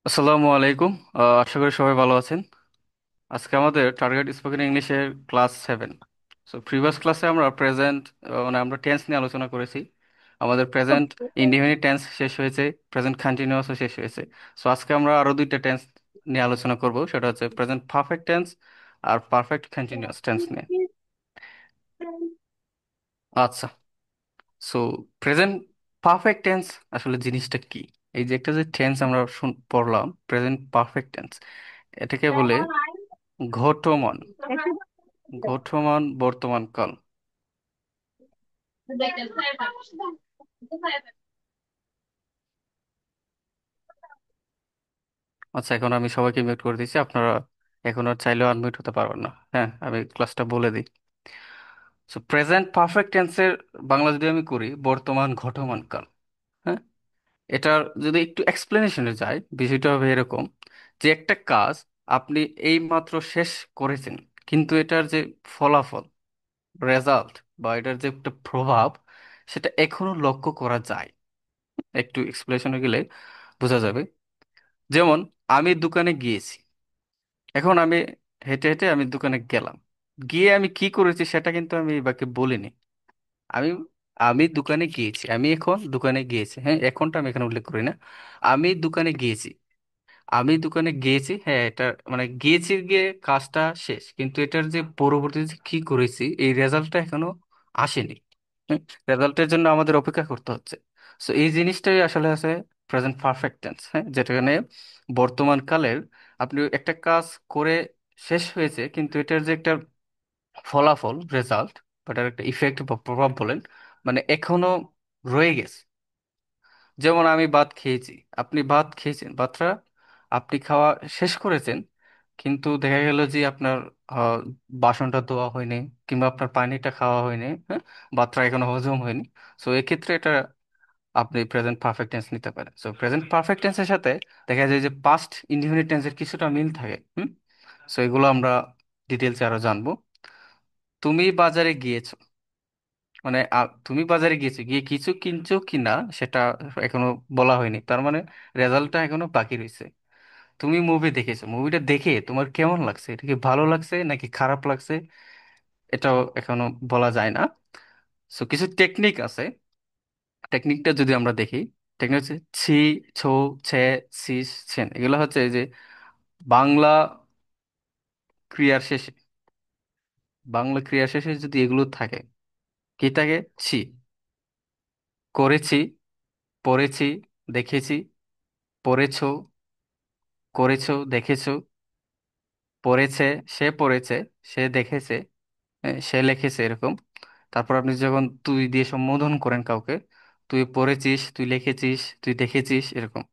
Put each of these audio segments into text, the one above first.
আসসালামু আলাইকুম। আশা করি সবাই ভালো আছেন। আজকে আমাদের টার্গেট স্পোকেন ইংলিশের ক্লাস 7। সো প্রিভিয়াস ক্লাসে আমরা প্রেজেন্ট মানে আমরা টেন্স নিয়ে আলোচনা করেছি। আমাদের প্রেজেন্ট ইনডিফিনিট টেন্স শেষ হয়েছে, প্রেজেন্ট কন্টিনিউয়াসও শেষ হয়েছে। সো আজকে আমরা আরো দুইটা টেন্স নিয়ে আলোচনা করব, সেটা হচ্ছে প্রেজেন্ট পারফেক্ট টেন্স আর পারফেক্ট কন্টিনিউয়াস টেন্স নিয়ে। আচ্ছা, সো প্রেজেন্ট পারফেক্ট টেন্স আসলে জিনিসটা কি? এই যে একটা যে টেন্স আমরা পড়লাম, প্রেজেন্ট পারফেক্ট টেন্স, এটাকে বলে ঘটমান ঘটমান বর্তমান কাল। আচ্ছা, এখন আমি সবাইকে মিউট করে দিচ্ছি, আপনারা এখন আর চাইলেও আনমিউট হতে পারবেন না। হ্যাঁ, আমি ক্লাসটা বলে দিই। সো প্রেজেন্ট পারফেক্ট টেন্সের বাংলা যদি আমি করি, বর্তমান ঘটমান কাল। হ্যাঁ, এটার যদি একটু এক্সপ্লেনেশনে যায়, বিষয়টা হবে এরকম যে একটা কাজ আপনি এই মাত্র শেষ করেছেন, কিন্তু এটার যে ফলাফল, রেজাল্ট, বা এটার যে একটা প্রভাব, সেটা এখনো লক্ষ্য করা যায়। একটু এক্সপ্লেনেশনে গেলে বোঝা যাবে। যেমন, আমি দোকানে গিয়েছি। এখন আমি হেঁটে হেঁটে আমি দোকানে গেলাম, গিয়ে আমি কি করেছি সেটা কিন্তু আমি বাকে বলিনি। আমি আমি দোকানে গিয়েছি, আমি এখন দোকানে গিয়েছি, হ্যাঁ, এখনটা আমি এখানে উল্লেখ করি না। আমি দোকানে গিয়েছি, আমি দোকানে গিয়েছি, হ্যাঁ, এটা মানে গিয়েছি, গিয়ে কাজটা শেষ, কিন্তু এটার যে পরবর্তীতে কি করেছি এই রেজাল্টটা এখনো আসেনি। রেজাল্টের জন্য আমাদের অপেক্ষা করতে হচ্ছে। সো এই জিনিসটাই আসলে আছে প্রেজেন্ট পারফেক্ট টেন্স। হ্যাঁ, যেখানে বর্তমান কালের আপনি একটা কাজ করে শেষ হয়েছে, কিন্তু এটার যে একটা ফলাফল, রেজাল্ট, বা এটার একটা ইফেক্ট বা প্রভাব বলেন, মানে এখনো রয়ে গেছে। যেমন আমি ভাত খেয়েছি, আপনি ভাত খেয়েছেন, ভাতটা আপনি খাওয়া শেষ করেছেন, কিন্তু দেখা গেল যে আপনার আহ, বাসনটা ধোয়া হয়নি, কিংবা আপনার পানিটা খাওয়া হয়নি, হ্যাঁ, ভাতটা এখনো হজম হয়নি। সো এক্ষেত্রে এটা আপনি প্রেজেন্ট পারফেক্ট টেন্স নিতে পারেন। সো প্রেজেন্ট পারফেক্ট টেন্সের সাথে দেখা যায় যে পাস্ট ইনডিফিনিট টেন্সের কিছুটা মিল থাকে। সো এগুলো আমরা ডিটেলসে আরো জানবো। তুমি বাজারে গিয়েছো, মানে তুমি বাজারে গিয়েছো, গিয়ে কিছু কিনছো কিনা সেটা এখনো বলা হয়নি, তার মানে রেজাল্টটা এখনো বাকি রয়েছে। তুমি মুভি দেখেছো, মুভিটা দেখে তোমার কেমন লাগছে, এটা কি ভালো লাগছে নাকি খারাপ লাগছে, এটাও এখনো বলা যায় না। সো কিছু টেকনিক আছে, টেকনিকটা যদি আমরা দেখি, টেকনিক হচ্ছে ছি, ছো, ছে, সিস, ছেন। এগুলো হচ্ছে এই যে বাংলা ক্রিয়ার শেষে, বাংলা ক্রিয়ার শেষে যদি এগুলো থাকে, কি থাকে? ছি, করেছি, পড়েছি, দেখেছি, পড়েছো, করেছো, দেখেছো, পড়েছে, সে পড়েছে, সে দেখেছে, সে লিখেছে, এরকম। তারপর আপনি যখন তুই দিয়ে সম্বোধন করেন কাউকে, তুই পড়েছিস, তুই লিখেছিস, তুই দেখেছিস, এরকম।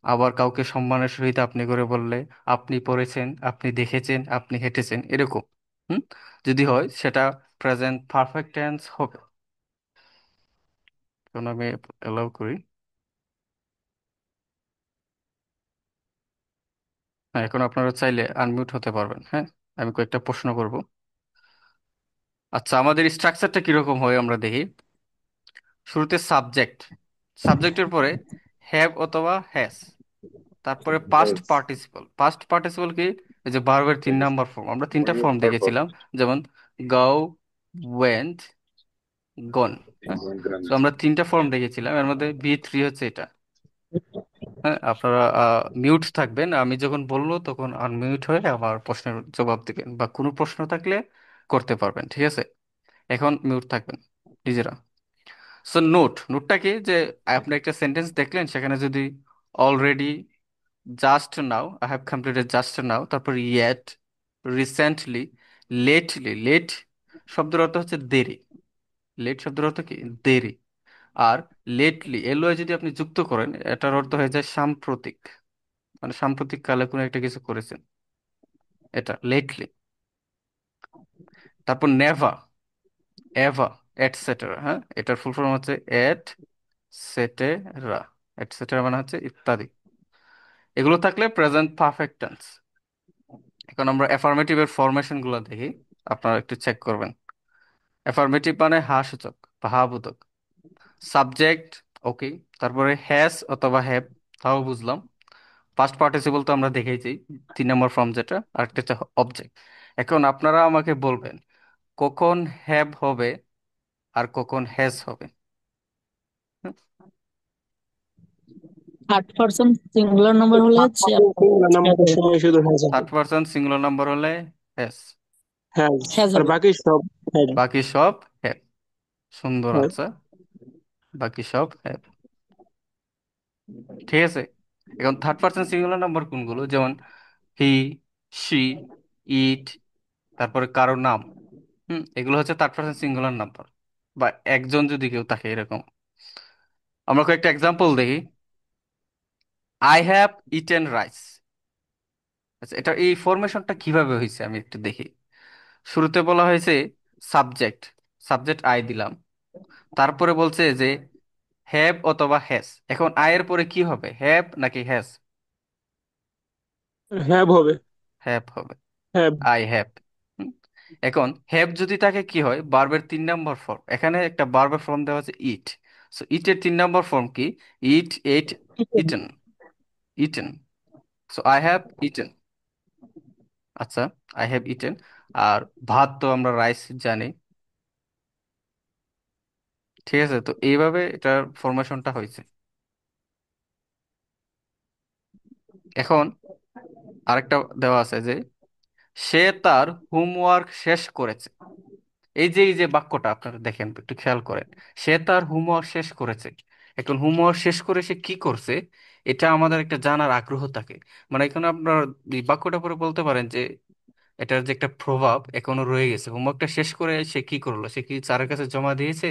আবার কাউকে সম্মানের সহিত আপনি করে বললে, আপনি পড়েছেন, আপনি দেখেছেন, আপনি হেঁটেছেন, এরকম। হুম, যদি হয় সেটা প্রেজেন্ট পারফেক্ট টেন্স হবে। এখন আমি এলাও করি। হ্যাঁ, এখন আপনারা চাইলে আনমিউট হতে পারবেন। হ্যাঁ, আমি কয়েকটা প্রশ্ন করব। আচ্ছা, আমাদের স্ট্রাকচারটা কিরকম হয় আমরা দেখি। শুরুতে সাবজেক্ট, সাবজেক্টের পরে হ্যাভ অথবা হ্যাজ, তারপরে past Yes. Participle. Past participle কি? এই যে ভার্বের 3 নাম্বার ফর্ম, আমরা তিনটা ফর্ম দেখেছিলাম। যেমন গাও, ওয়েন্ট, গন। হ্যাঁ, তো আমরা তিনটা ফর্ম দেখেছিলাম, এর মধ্যে বি3 হচ্ছে এটা। হ্যাঁ, আপনারা মিউট থাকবেন, আমি যখন বলবো তখন আনমিউট হয়ে আমার প্রশ্নের জবাব দিবেন, বা কোনো প্রশ্ন থাকলে করতে পারবেন, ঠিক আছে? এখন মিউট থাকবেন নিজেরা। সো নোটটা কি? যে আপনি একটা সেন্টেন্স দেখলেন, সেখানে যদি already, just now, I have completed just now, তারপর ইয়েট, রিসেন্টলি, লেটলি। লেট শব্দের অর্থ হচ্ছে দেরি। লেট শব্দের অর্থ কি? দেরি। আর লেটলি, এলওয়াই যদি আপনি যুক্ত করেন, এটার অর্থ হয়ে যায় সাম্প্রতিক, মানে সাম্প্রতিক কালে কোনো একটা কিছু করেছেন, এটা লেটলি। তারপর নেভা, এভা, এটসেটেরা। হ্যাঁ, এটার ফুল ফর্ম হচ্ছে এট সেটেরা। এটসেটেরা মানে হচ্ছে ইত্যাদি। এগুলো থাকলে প্রেজেন্ট পারফেক্ট টেন্স। এখন আমরা অ্যাফার্মেটিভের ফরমেশন গুলো দেখি, আপনারা একটু চেক করবেন। অ্যাফার্মেটিভ মানে হা সূচক বা হা বোধক। সাবজেক্ট, ওকে। তারপরে হ্যাজ অথবা হ্যাভ, তাও বুঝলাম। ফার্স্ট পার্টিসিপল তো আমরা দেখেইছি, 3 নম্বর ফর্ম যেটা, আরেকটা হচ্ছে অবজেক্ট। এখন আপনারা আমাকে বলবেন কখন হ্যাভ হবে আর কখন হ্যাজ হবে। থার্ড পার্সন সিঙ্গুলার নাম্বার হলে থার্ড হচ্ছে পারসন আপনার সিঙ্গুলার হ্যাজ নাম্বারের হবে, সময় শুধু হ্যাজ হবে। থার্ড পার্সন সিঙ্গুলার নাম্বার হলে হ্যাজ, হ্যাজ। হ্যাজ আর হবে। বাকি সব হ্যাভ। বাকি সব হ্যাভ। সুন্দর হ্যাভ। আনসার, বাকি সব হ্যাভ। ঠিক আছে। এখন থার্ড পার্সন সিঙ্গুলার নাম্বার কোনগুলো, যেমন হি, সি, ইট, তারপরে কারো নাম। এগুলো হচ্ছে থার্ড পার্সন সিঙ্গুলার নাম্বার, বা একজন যদি কেউ থাকে এরকম। আমরা কয়েকটা এক্সাম্পল দেখি। I have eaten rice. আচ্ছা, এটা এই ফরমেশনটা কিভাবে হয়েছে আমি একটু দেখি। শুরুতে বলা হয়েছে সাবজেক্ট, সাবজেক্ট আই দিলাম, তারপরে বলছে যে হ্যাভ অথবা হ্যাজ। এখন আই এর পরে কি হবে, হ্যাভ নাকি হ্যাজ? হ্যাভ হবে। হ্যাভ হবে। হ্যাভ। I have. এখন হ্যাভ যদি তাকে কি হয়, বার্বের 3 নম্বর ফর্ম, এখানে একটা বার্বের ফর্ম দেওয়া আছে ইট। সো ইটের 3 নম্বর ফর্ম কি? Eat, ate, eaten, eaten. So I have eaten. আচ্ছা, আই হ্যাভ ইটেন। আর ভাত তো আমরা রাইস জানি। ঠিক আছে, তো এইভাবে এটার ফরমেশনটা হয়েছে। এখন আরেকটা দেওয়া আছে যে সে তার হোমওয়ার্ক শেষ করেছে। এই যে বাক্যটা আপনারা দেখেন, একটু খেয়াল করেন। সে তার হোমওয়ার্ক শেষ করেছে। এখন হোমওয়ার্ক শেষ করে সে কি করছে, এটা আমাদের একটা জানার আগ্রহ থাকে। মানে এখানে আপনার এই বাক্যটা পরে বলতে পারেন যে এটার যে একটা প্রভাব এখনো রয়ে গেছে। হোমওয়ার্কটা শেষ করে সে কি করলো, সে কি স্যারের কাছে জমা দিয়েছে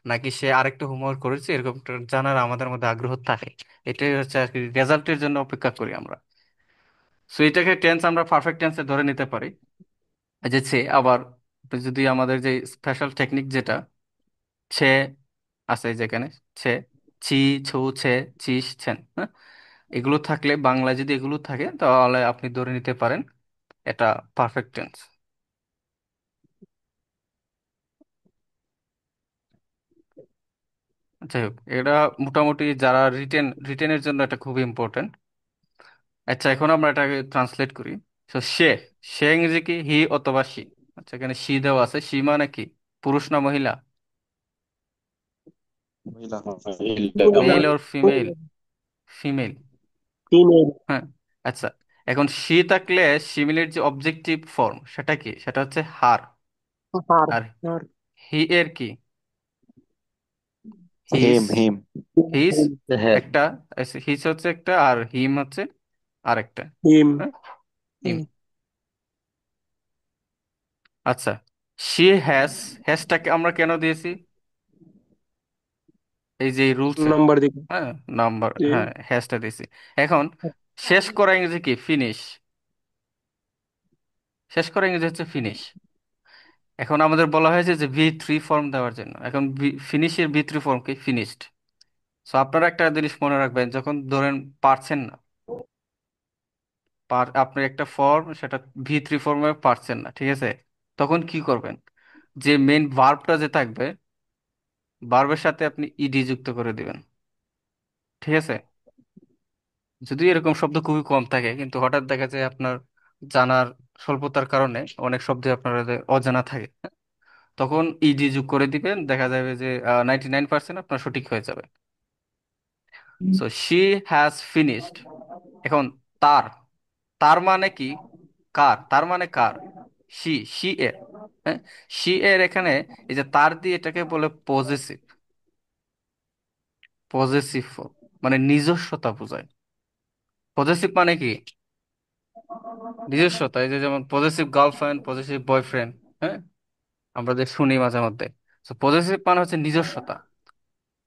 নাকি সে আরেকটা হোমওয়ার্ক করেছে, এরকম একটা জানার আমাদের মধ্যে আগ্রহ থাকে। এটাই হচ্ছে আর কি, রেজাল্টের জন্য অপেক্ষা করি আমরা। সো এটাকে টেন্স আমরা পারফেক্ট টেন্সে ধরে নিতে পারি। এই যে সে, আবার যদি আমাদের যে স্পেশাল টেকনিক যেটা ছে আছে যেখানে, ছে, ছি, ছু, ছে, চিস, ছেন, হ্যাঁ, এগুলো থাকলে, বাংলা যদি এগুলো থাকে তাহলে আপনি ধরে নিতে পারেন এটা পারফেক্ট টেন্স। যাই হোক, এটা মোটামুটি যারা রিটেনের জন্য এটা খুব ইম্পর্টেন্ট। আচ্ছা, এখন আমরা এটাকে ট্রান্সলেট করি। তো সে, সে ইংরেজি কি, হি অথবা সি। আচ্ছা, এখানে সি দেওয়া আছে, সি মানে কি, পুরুষ না মহিলা? মহিলা। মেল ওর ফিমেল? ফিমেল। ফিমেল। হ্যাঁ। আচ্ছা, এখন সি থাকলে সিমিলের যে অবজেক্টিভ ফর্ম সেটা কি, সেটা হচ্ছে হার। হার। আর হার। হি এর কি, হিস। হিম হিম। হিস হ্যাঁ। একটা, হিস হচ্ছে একটা, আর হিম হচ্ছে আরেকটা। হিম। হ্যাঁ, হিম। হুম। আচ্ছা, শি হ্যাজ, হ্যাজটাকে আমরা কেন দিয়েছি, এই যে রুলসে। নাম্বার দিকে। হ্যাঁ, নাম্বার, জি। হ্যাঁ, হ্যাজটা দিয়েছি। এখন শেষ করা ইংরেজি কি, ফিনিশ। শেষ করা ইংরেজি হচ্ছে ফিনিশ। এখন আমাদের বলা হয়েছে যে V3 ফর্ম দেওয়ার জন্য। এখন ফিনিশের V3 ফর্ম কি, ফিনিশড। সো আপনারা একটা জিনিস মনে রাখবেন, যখন ধরেন পারছেন না, আপনি একটা ফর্ম সেটা V3 ফর্মে পারছেন না, ঠিক আছে, তখন কি করবেন, যে মেইন ভার্বটা যে থাকবে, ভার্বের সাথে আপনি ইডি যুক্ত করে দিবেন। ঠিক আছে। যদি এরকম শব্দ খুবই কম থাকে, কিন্তু হঠাৎ দেখা যায় আপনার জানার স্বল্পতার কারণে অনেক শব্দ আপনার অজানা থাকে, তখন ইডি যোগ করে দিবেন, দেখা যাবে যে 99% আপনার সঠিক হয়ে যাবে। So she has finished. এখন তার, তার মানে কি, কার, তার মানে কার, শি, শি এর। হ্যাঁ, শি এর এখানে এই যে তার দিয়ে, এটাকে বলে পজেসিভ। পজেসিভ মানে নিজস্বতা বোঝায়। পজেসিভ মানে কি, নিজস্বতা। এই যে যেমন পজেসিভ গার্লফ্রেন্ড, পজেসিভ বয়ফ্রেন্ড, হ্যাঁ, আমরা যে শুনি মাঝে মধ্যে। সো পজেসিভ মানে হচ্ছে নিজস্বতা।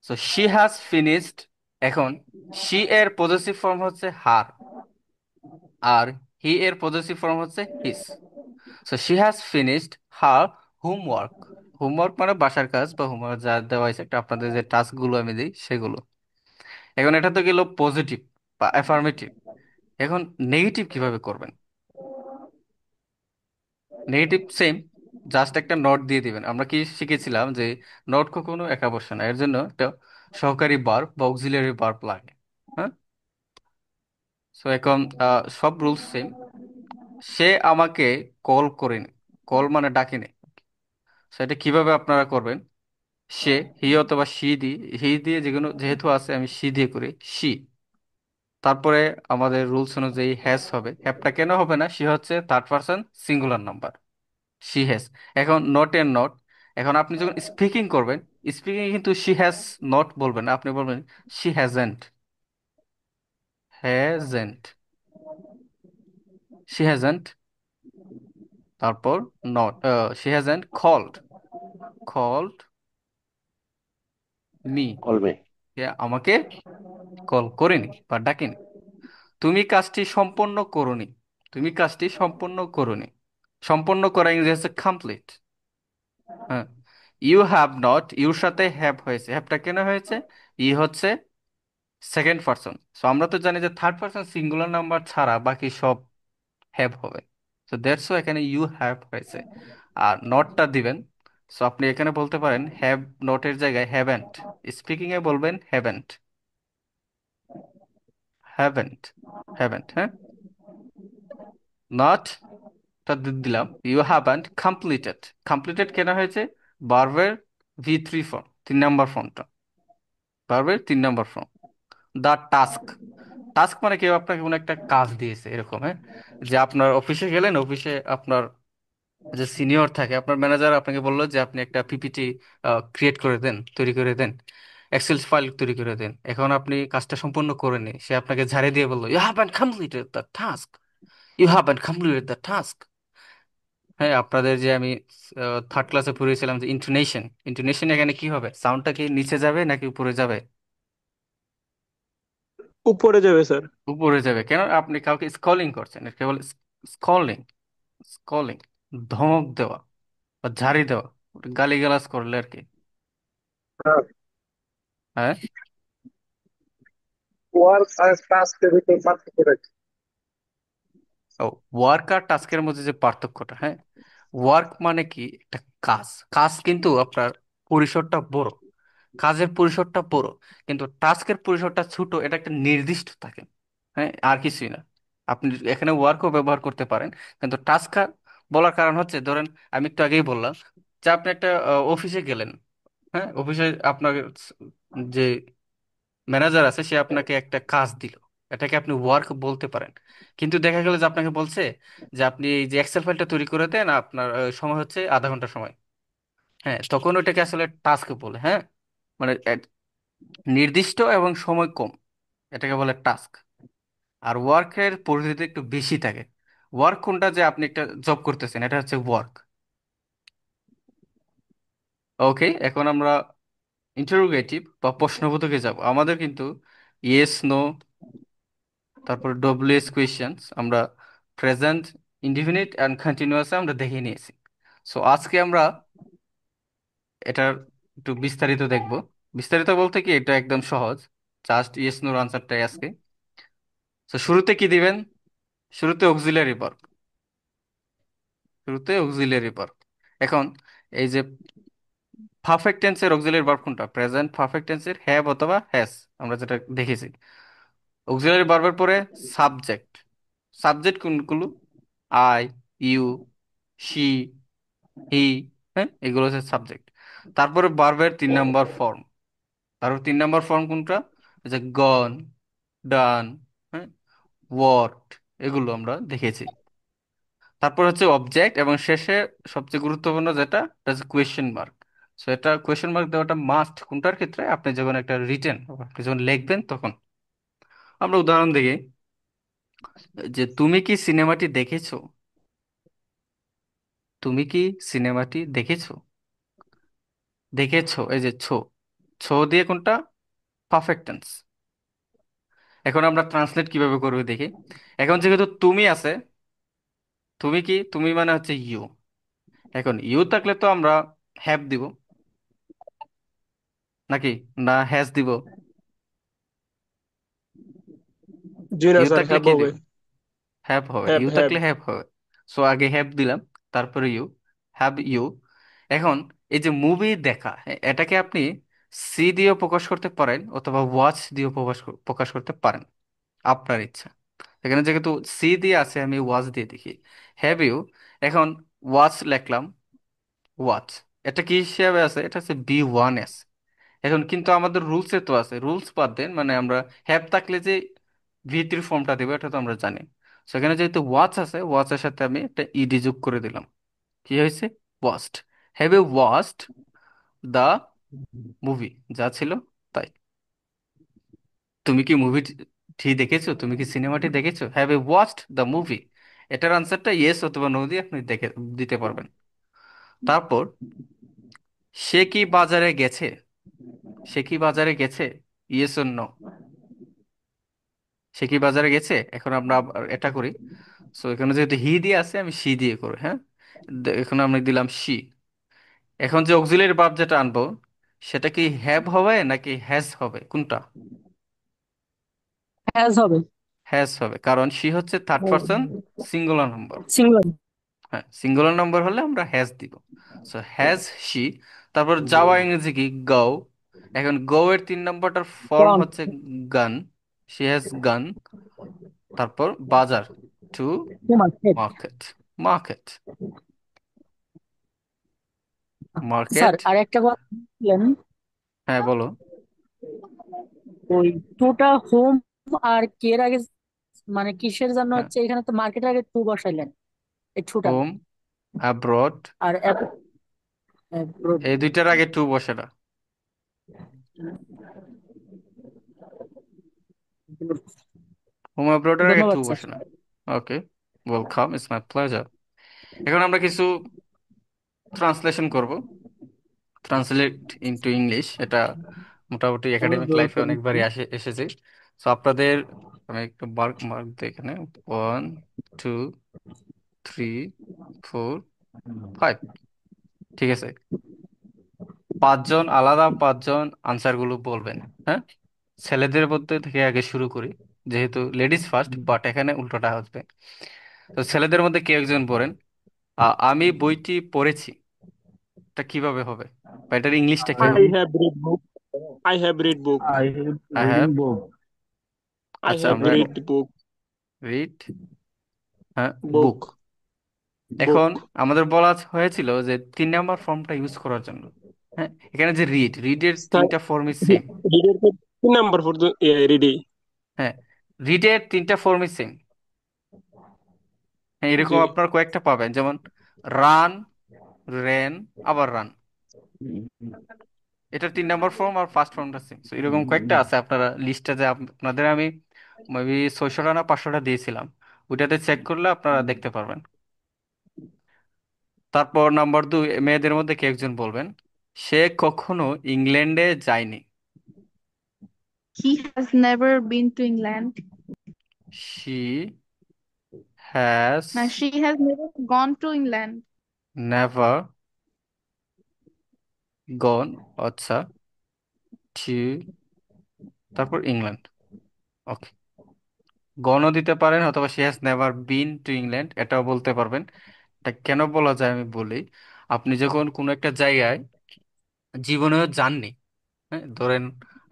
So she has finished. এখন শি এর পজেসিভ ফর্ম হচ্ছে হার, আর হি এর পজেসিভ ফর্ম হচ্ছে his. So she has finished her homework. Homework মানে বাসার কাজ, বা হোমওয়ার্ক যা দেওয়া হয়েছে, একটা আপনাদের যে টাস্ক গুলো আমি দিই সেগুলো। এখন এটা তো গেল পজিটিভ বা অ্যাফার্মেটিভ। এখন নেগেটিভ কিভাবে করবেন? নেগেটিভ সেম, জাস্ট একটা নোট দিয়ে দিবেন। আমরা কি শিখেছিলাম যে নোট কখনো একা বসে না, এর জন্য একটা সহকারী ভার্ব বা অক্সিলারি ভার্ব লাগে। হ্যাঁ, সো এখন সব রুলস সেম। সে আমাকে কল করেনি, কল মানে ডাকেনি। সেটা কিভাবে আপনারা করবেন? সে, হি অথবা সি দিয়ে, হি দিয়ে যেগুলো যেহেতু আছে আমি সি দিয়ে করি, সি। তারপরে আমাদের রুলস অনুযায়ী হ্যাজ হবে। হ্যাভটা কেন হবে না? সে হচ্ছে third person singular number, she has. এখন নট এর নট, এখন আপনি যখন স্পিকিং করবেন, স্পিকিং কিন্তু শি হ্যাজ নট বলবেন না, আপনি বলবেন she hasn't, hasn't, she hasn't. তারপর not, she hasn't called, called me, কলমে। আমাকে কল করেনি বা ডাকেনি। তুমি কাজটি সম্পন্ন করোনি, তুমি কাজটি সম্পন্ন করোনি। সম্পন্ন করা ইংরেজি হচ্ছে কমপ্লিট। হ্যাঁ। ইউ হ্যাভ নট, ইউর সাথে হ্যাভ হয়েছে। হ্যাভটা কেন হয়েছে? ই হচ্ছে সেকেন্ড পারসন। সো আমরা তো জানি যে থার্ড পারসন সিঙ্গুলার নাম্বার ছাড়া বাকি সব হ্যাভ হবে। সো দ্যাটস এখানে ইউ হ্যাভ হয়েছে। আর নটটা দিবেন। সো আপনি এখানে বলতে পারেন হ্যাভ নটের জায়গায় হ্যাভেন্ট। স্পিকিং এ বলবেন হ্যাভেন্ট, হ্যাভেন্ট, হ্যাভেন্ট। হ্যাঁ। নট টা দিলাম, ইউ হ্যাভেন্ট কমপ্লিটেড। কমপ্লিটেড কেন হয়েছে? ভার্বের ভি3 ফর্ম, 3 নম্বর ফর্মটা, ভার্বের 3 নম্বর ফর্ম। দ্য টাস্ক, টাস্ক মানে কেউ আপনাকে কোনো একটা কাজ দিয়েছে এরকম। হ্যাঁ। যে আপনার অফিসে গেলেন, অফিসে আপনার যে সিনিয়র থাকে, আপনার ম্যানেজার আপনাকে বললো যে আপনি একটা পিপিটি ক্রিয়েট করে দেন, তৈরি করে দেন, এক্সেল ফাইল তৈরি করে দেন। এখন আপনি কাজটা সম্পূর্ণ করেননি, সে আপনাকে ঝাড়ে দিয়ে বললো you haven't completed the task, you haven't completed the task. হ্যাঁ, আপনাদের যে আমি থার্ড ক্লাসে পড়িয়েছিলাম যে ইন্টোনেশন, ইন্টোনেশন এখানে কি হবে? সাউন্ডটা কি নিচে যাবে নাকি উপরে যাবে? উপরে যাবে স্যার। উপরে যাবে। কেন? আপনি কাউকে স্কলিং করছেন, একে বলে স্কলিং, স্কলিং, ধমক দেওয়া বা ঝাড়ি দেওয়া, গালিগালাজ করলে আর কি। হ্যাঁ। ওয়ার্ক আর টাস্কের ভিতর পার্থক্যটা কি? ও, ওয়ার্ক আর টাস্কের মধ্যে যে পার্থক্যটা, হ্যাঁ, ওয়ার্ক মানে কি একটা কাজ, কাজ কিন্তু আপনার পরিসরটা বড়, কাজের পরিসরটা বড়, কিন্তু টাস্কের পরিসরটা ছোট, এটা একটা নির্দিষ্ট থাকে। হ্যাঁ, আর কিছুই না। আপনি এখানে ওয়ার্কও ব্যবহার করতে পারেন, কিন্তু টাস্ক বলার কারণ হচ্ছে, ধরেন আমি একটু আগেই বললাম যে আপনি একটা অফিসে গেলেন। হ্যাঁ, অফিসে আপনার যে ম্যানেজার আছে সে আপনাকে একটা কাজ দিল, এটাকে আপনি ওয়ার্ক বলতে পারেন। কিন্তু দেখা গেল যে আপনাকে বলছে যে আপনি এই যে এক্সেল ফাইলটা তৈরি করে দেন, আপনার সময় হচ্ছে আধা ঘন্টা সময়। হ্যাঁ, তখন ওইটাকে আসলে টাস্ক বলে। হ্যাঁ, মানে নির্দিষ্ট এবং সময় কম, এটাকে বলে টাস্ক। আর ওয়ার্কের পরিধিতে একটু বেশি থাকে। ওয়ার্ক কোনটা? যে আপনি একটা জব করতেছেন, এটা হচ্ছে ওয়ার্ক। ওকে, এখন আমরা ইন্টারোগেটিভ বা প্রশ্নবোধকে যাব। আমাদের কিন্তু ইয়েস নো, তারপর ডব্লিউএস কোয়েশ্চেন্স, আমরা প্রেজেন্ট, ইনডিফিনিট অ্যান্ড কন্টিনিউয়াস আমরা দেখে নিয়েছি। সো আজকে আমরা এটার একটু বিস্তারিত দেখব। বিস্তারিত বলতে কি, এটা একদম সহজ, জাস্ট ইয়েস নোর আনসারটাই আজকে। তো শুরুতে কি দিবেন? শুরুতে অক্সিলারি ভার্ব, শুরুতে অক্সিলারি ভার্ব। এখন এই যে পারফেক্ট টেন্সের অক্সিলারি ভার্ব কোনটা? প্রেজেন্ট পারফেক্ট টেন্সের হ্যাভ অথবা হ্যাজ, আমরা যেটা দেখেছি। অক্সিলারি ভার্বের পরে সাবজেক্ট, সাবজেক্ট কোনগুলো? আই, ইউ, শি, হি। হ্যাঁ, এগুলো হচ্ছে সাবজেক্ট। তারপরে ভার্বের 3 নম্বর ফর্ম, তারপর 3 নম্বর ফর্ম কোনটা? এই যে গন, ডান, হ্যাঁ, ওয়ার্কড, এগুলো আমরা দেখেছি। তারপর হচ্ছে অবজেক্ট, এবং শেষে সবচেয়ে গুরুত্বপূর্ণ যেটা, এটা হচ্ছে কোয়েশ্চেন মার্ক। সো এটা কোয়েশ্চেন মার্ক দেওয়াটা মাস্ট কোনটার ক্ষেত্রে? আপনি যখন একটা রিটেন, আপনি যখন লিখবেন তখন। আমরা উদাহরণ দেখি যে তুমি কি সিনেমাটি দেখেছো, তুমি কি সিনেমাটি দেখেছো, দেখেছো, এই যে ছো, ছো দিয়ে কোনটা? Perfect tense. এখন আমরা ট্রান্সলেট কিভাবে করবে দেখি। এখন যেহেতু তুমি আছে, তুমি কি, তুমি মানে হচ্ছে ইউ। এখন ইউ থাকলে তো আমরা হ্যাভ দিব নাকি, না হ্যাজ দিব? জি না ইউ স্যার, থাকলে হ্যাভ কি হবে। দিব? হ্যাভ হবে। Have you have. থাকলে হ্যাভ হবে। সো আগে হ্যাভ দিলাম, তারপরে ইউ, হ্যাভ ইউ। এখন এই যে মুভি দেখা, এটাকে আপনি সি দিয়েও প্রকাশ করতে পারেন অথবা ওয়াচ দিয়েও প্রকাশ প্রকাশ করতে পারেন, আপনার ইচ্ছা। এখানে যেহেতু সি দিয়ে আছে আমি ওয়াচ দিয়ে দেখি। হ্যাভ ইউ, এখন ওয়াচ লিখলাম, ওয়াচ, এটা কি হিসাবে আছে, এটা হচ্ছে B1S। এখন কিন্তু আমাদের রুলসে তো আছে, রুলস বাদ দেন, মানে আমরা হ্যাভ থাকলে যে V3 ফর্মটা দেবো এটা তো আমরা জানি। সেখানে যেহেতু ওয়াচ আছে, ওয়াচের সাথে আমি একটা ইডি যোগ করে দিলাম। কি হয়েছে? Watched. Have you watched the movie, যা ছিল তাই। তুমি কি মুভিটি দেখেছো? তুমি কি সিনেমাটি দেখেছো? Have you watched the movie, এটার আনসারটা ইয়েস অথবা নো দিয়ে আপনি দেখে দিতে পারবেন। তারপর সে কি বাজারে গেছে, সে কি বাজারে গেছে, ইয়েস অর নো। সে কি বাজারে গেছে, এখন আমরা আবার এটা করি। সো এখানে যেহেতু হি দিয়ে আছে আমি সি দিয়ে করি, হ্যাঁ। এখন আমি দিলাম সি। এখন যে অক্সিলারি ভার্ব যেটা আনবো, সেটা কি হ্যাভ হবে নাকি হ্যাজ হবে, কোনটা? হ্যাজ হবে। হ্যাজ হবে, কারণ সি হচ্ছে third person singular number. Singular. হ্যাঁ, সিঙ্গুলার নাম্বার হলে আমরা হ্যাজ দিব। So has C. তারপর যাওয়া ইংরেজি কি, গো। এখন গো এর 3 নম্বরটার ফর্ম গন। হচ্ছে গান। She has gone. তারপর বাজার, to to market. Market, market, sir market. আর একটা কথা বললেন, হ্যাঁ বলো। ওই টুটা হোম আর কের আগে, মানে কিসের জন্য হ্যাঁ, হচ্ছে, এখানে তো মার্কেটের আগে টু বসাইলেন, এই টুটা। হোম, অ্যাব্রড, আর এই দুইটার আগে টু বসে না। হোম অ্যাব্রোডের আগে টু ধন্যবাদ স্যার। বসে না। ওকে, ওয়েলকাম, ইটস মাই প্লেজার। এখন আমরা কিছু ট্রান্সলেশন করব, ট্রান্সলেট ইনটু ইংলিশ। এটা মোটামুটি একাডেমিক লাইফে অনেকবারই এসেছে। সো আপনাদের, আমি একটু মার্ক মার্ক দিই এখানে, 1 2 3 4 5, ঠিক আছে। 5 জন, আলাদা 5 জন আনসার গুলো বলবেন। হ্যাঁ, ছেলেদের মধ্যে থেকে আগে শুরু করি, যেহেতু লেডিস ফার্স্ট, বাট এখানে উল্টোটা আসবে। তো ছেলেদের মধ্যে কেউ একজন বলেন, আমি বইটি পড়েছি, এটা কিভাবে হবে, বা এটার ইংলিশটা কি I হবে? have read book. I have read book. I have I have, reading book. I আচ্ছা have আমরা read book. রিড, হ্যাঁ, বুক। Book. এখন Book. আমাদের বলা হয়েছিল যে 3 নাম্বার ফর্মটা ইউজ করার জন্য। হ্যাঁ, এখানে যে রিড, রিডের Sir, 3টা ফর্মই সেম। reader को तीन number for the ready. হ্যাঁ, রিডের 3টা ফর্মই সেম। হ্যাঁ, এরকম जी. আপনার কয়েকটা পাবেন, যেমন রান, রেন, আবার রান। এটা 3 নাম্বার ফর্ম আর ফার্স্ট ফর্মটা সেম। তো এরকম কয়েকটা আছে, আপনারা লিস্টটা যে আপনাদের আমি মেবি 600টা না 500টা দিয়েছিলাম, ওইটাতে চেক করলে আপনারা দেখতে পারবেন। তারপর নাম্বার 2, মেয়েদের মধ্যে কে একজন বলবেন, সে কখনো ইংল্যান্ডে যায়নি। He has never been to England. She has Now, she has never gone to England. Never গন, আচ্ছা, টু, তারপর ইংল্যান্ড। ওকে, গণও দিতে পারেন, অথবা she has never been to England এটাও বলতে পারবেন। এটা কেন বলা যায় আমি বলি। আপনি যখন কোনো একটা জায়গায় জীবনেও যাননি, হ্যাঁ ধরেন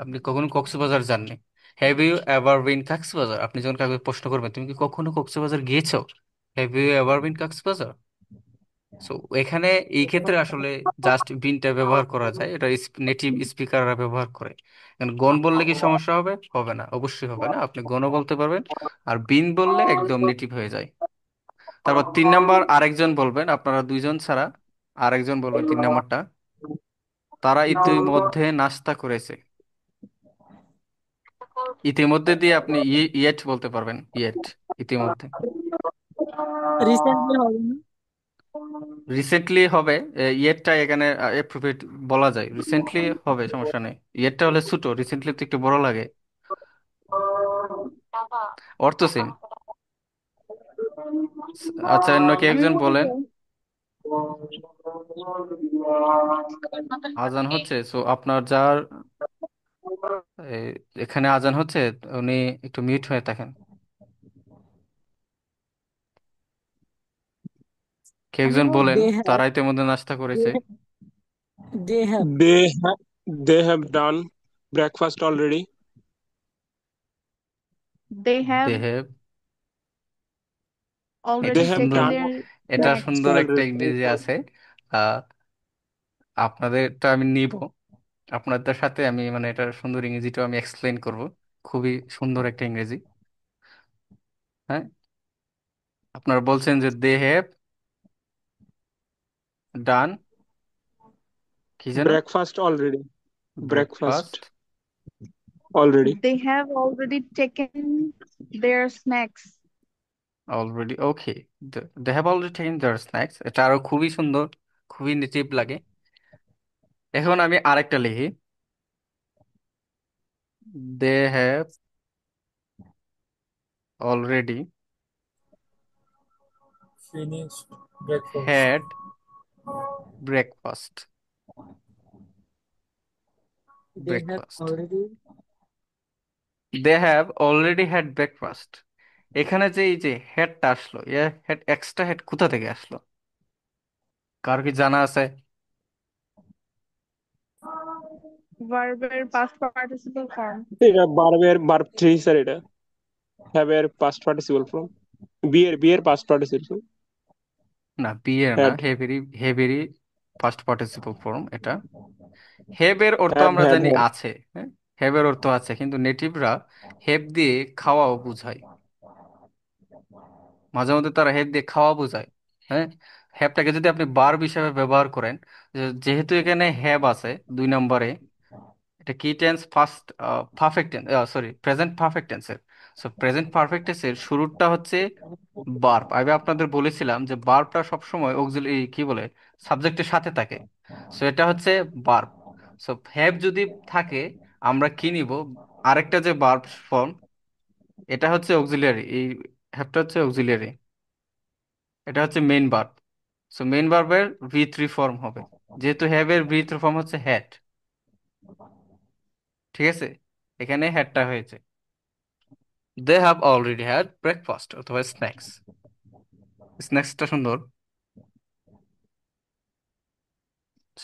আপনি কখনো কক্সবাজার যাননি, have you ever been Cox's Bazar, আপনি যখন কাউকে প্রশ্ন করবেন তুমি কি কখনো কক্সবাজার গিয়েছো, have you ever been Cox's Bazar. So এখানে এই ক্ষেত্রে আসলে জাস্ট বিনটা ব্যবহার করা যায়, এটা নেটিভ স্পিকাররা ব্যবহার করে। কারণ গণ বললে কি সমস্যা হবে? হবে না, অবশ্যই হবে না, আপনি গণও বলতে পারবেন। আর বিন বললে একদম নেটিভ হয়ে যায়। তারপর 3 নাম্বার আরেকজন বলবেন, আপনারা 2 জন ছাড়া আরেকজন বলবেন 3 নাম্বারটা, তারা ইতিমধ্যে নাস্তা করেছে। ইতিমধ্যে দিয়ে আপনি ইয়েট বলতে পারবেন, ইয়েট, ইতিমধ্যে। রিসেন্টলি হবে না? রিসেন্টলি হবে, ইয়েটটা এখানে অ্যাপ্রোপ্রিয়েট বলা যায়, রিসেন্টলি হবে, সমস্যা নেই। ইয়েটটা হলে ছোট, রিসেন্টলি তো একটু বড় লাগে, অর্থ সেম। আচ্ছা, অন্য কে আমি একজন বলেন, বলবো, আজান হচ্ছে, সো আপনার যার এই, এখানে আজান হচ্ছে, উনি একটু মিউট হয়ে থাকেন। কে আমি একজন বলবো বলেন, দে হ্যাভ। তারা ইতিমধ্যে নাস্তা করেছে। They have. They have done breakfast already. they they have have এটা They already have সুন্দর, taken done their এটা snacks. সুন্দর একটা already. ইংরেজি আছে। আহ আপনাদেরটা আমি নিব, আপনাদের সাথে আমি মানে এটা সুন্দর ইংরেজিটা আমি এক্সপ্লেন করব। খুবই সুন্দর একটা ইংরেজি। হ্যাঁ, আপনারা বলছেন যে দে হ্যাভ ডান, কি যেন, Breakfast already. Breakfast Breakfast already. They have already taken their snacks. Already, okay. They have already taken their snacks, এটা আরো খুবই সুন্দর, খুবই নেটিভ লাগে। এখন আমি আরেকটা লিখি, they have already finished breakfast. Had breakfast. They have breakfast, already. They have already had breakfast. এখানে যে এই যে হেডটা আসলো, হেড, এক্সট্রা হেড কোথা থেকে আসলো? কার কি জানা আছে? Verb past participle form. এটা verb 3 স্যার এটা। have এর past participle form। be এর past participle। না, বিয়ের না, had হেভেরই, হেভেরই ফার্স্ট পার্টিসিপল ফর্ম এটা। হেভ এর অর্থ have আমরা had জানি had আছে, হ্যাঁ, হেভ এর অর্থ আছে, কিন্তু নেটিভরা হেভ দিয়ে খাওয়াও বুঝায়। মাঝে মধ্যে তারা হেভ দিয়ে খাওয়া বোঝায়। হ্যাঁ, হ্যাভটাকে যদি আপনি বার্ব হিসেবে ব্যবহার করেন, যেহেতু এখানে হ্যাভ আছে 2 নম্বরে, এটা কি tense? First perfect tense, sorry, present perfect টেন্সের। সো প্রেজেন্ট পারফেক্ট টেন্সের শুরুটা হচ্ছে বার্ব। আমি আপনাদের বলেছিলাম যে বার্বটা সবসময় অক্সিলারি, কি বলে, সাবজেক্টের সাথে থাকে। সো এটা হচ্ছে বার্ব। সো হ্যাভ যদি থাকে, আমরা কি নিব? আরেকটা যে বার্ব ফর্ম, এটা হচ্ছে অক্সিলিয়ারি, এই হ্যাভটা হচ্ছে অক্সিলিয়ারি, এটা হচ্ছে মেইন ভার্ব। সো মেইন ভার্বের ভি3 ফর্ম হবে, যেহেতু হ্যাভ এর ভি3 ফর্ম হচ্ছে হ্যাড। ঠিক আছে, এখানে হ্যাডটা হয়েছে। They have already had breakfast অথবা স্ন্যাক্স। স্ন্যাক্সটা সুন্দর,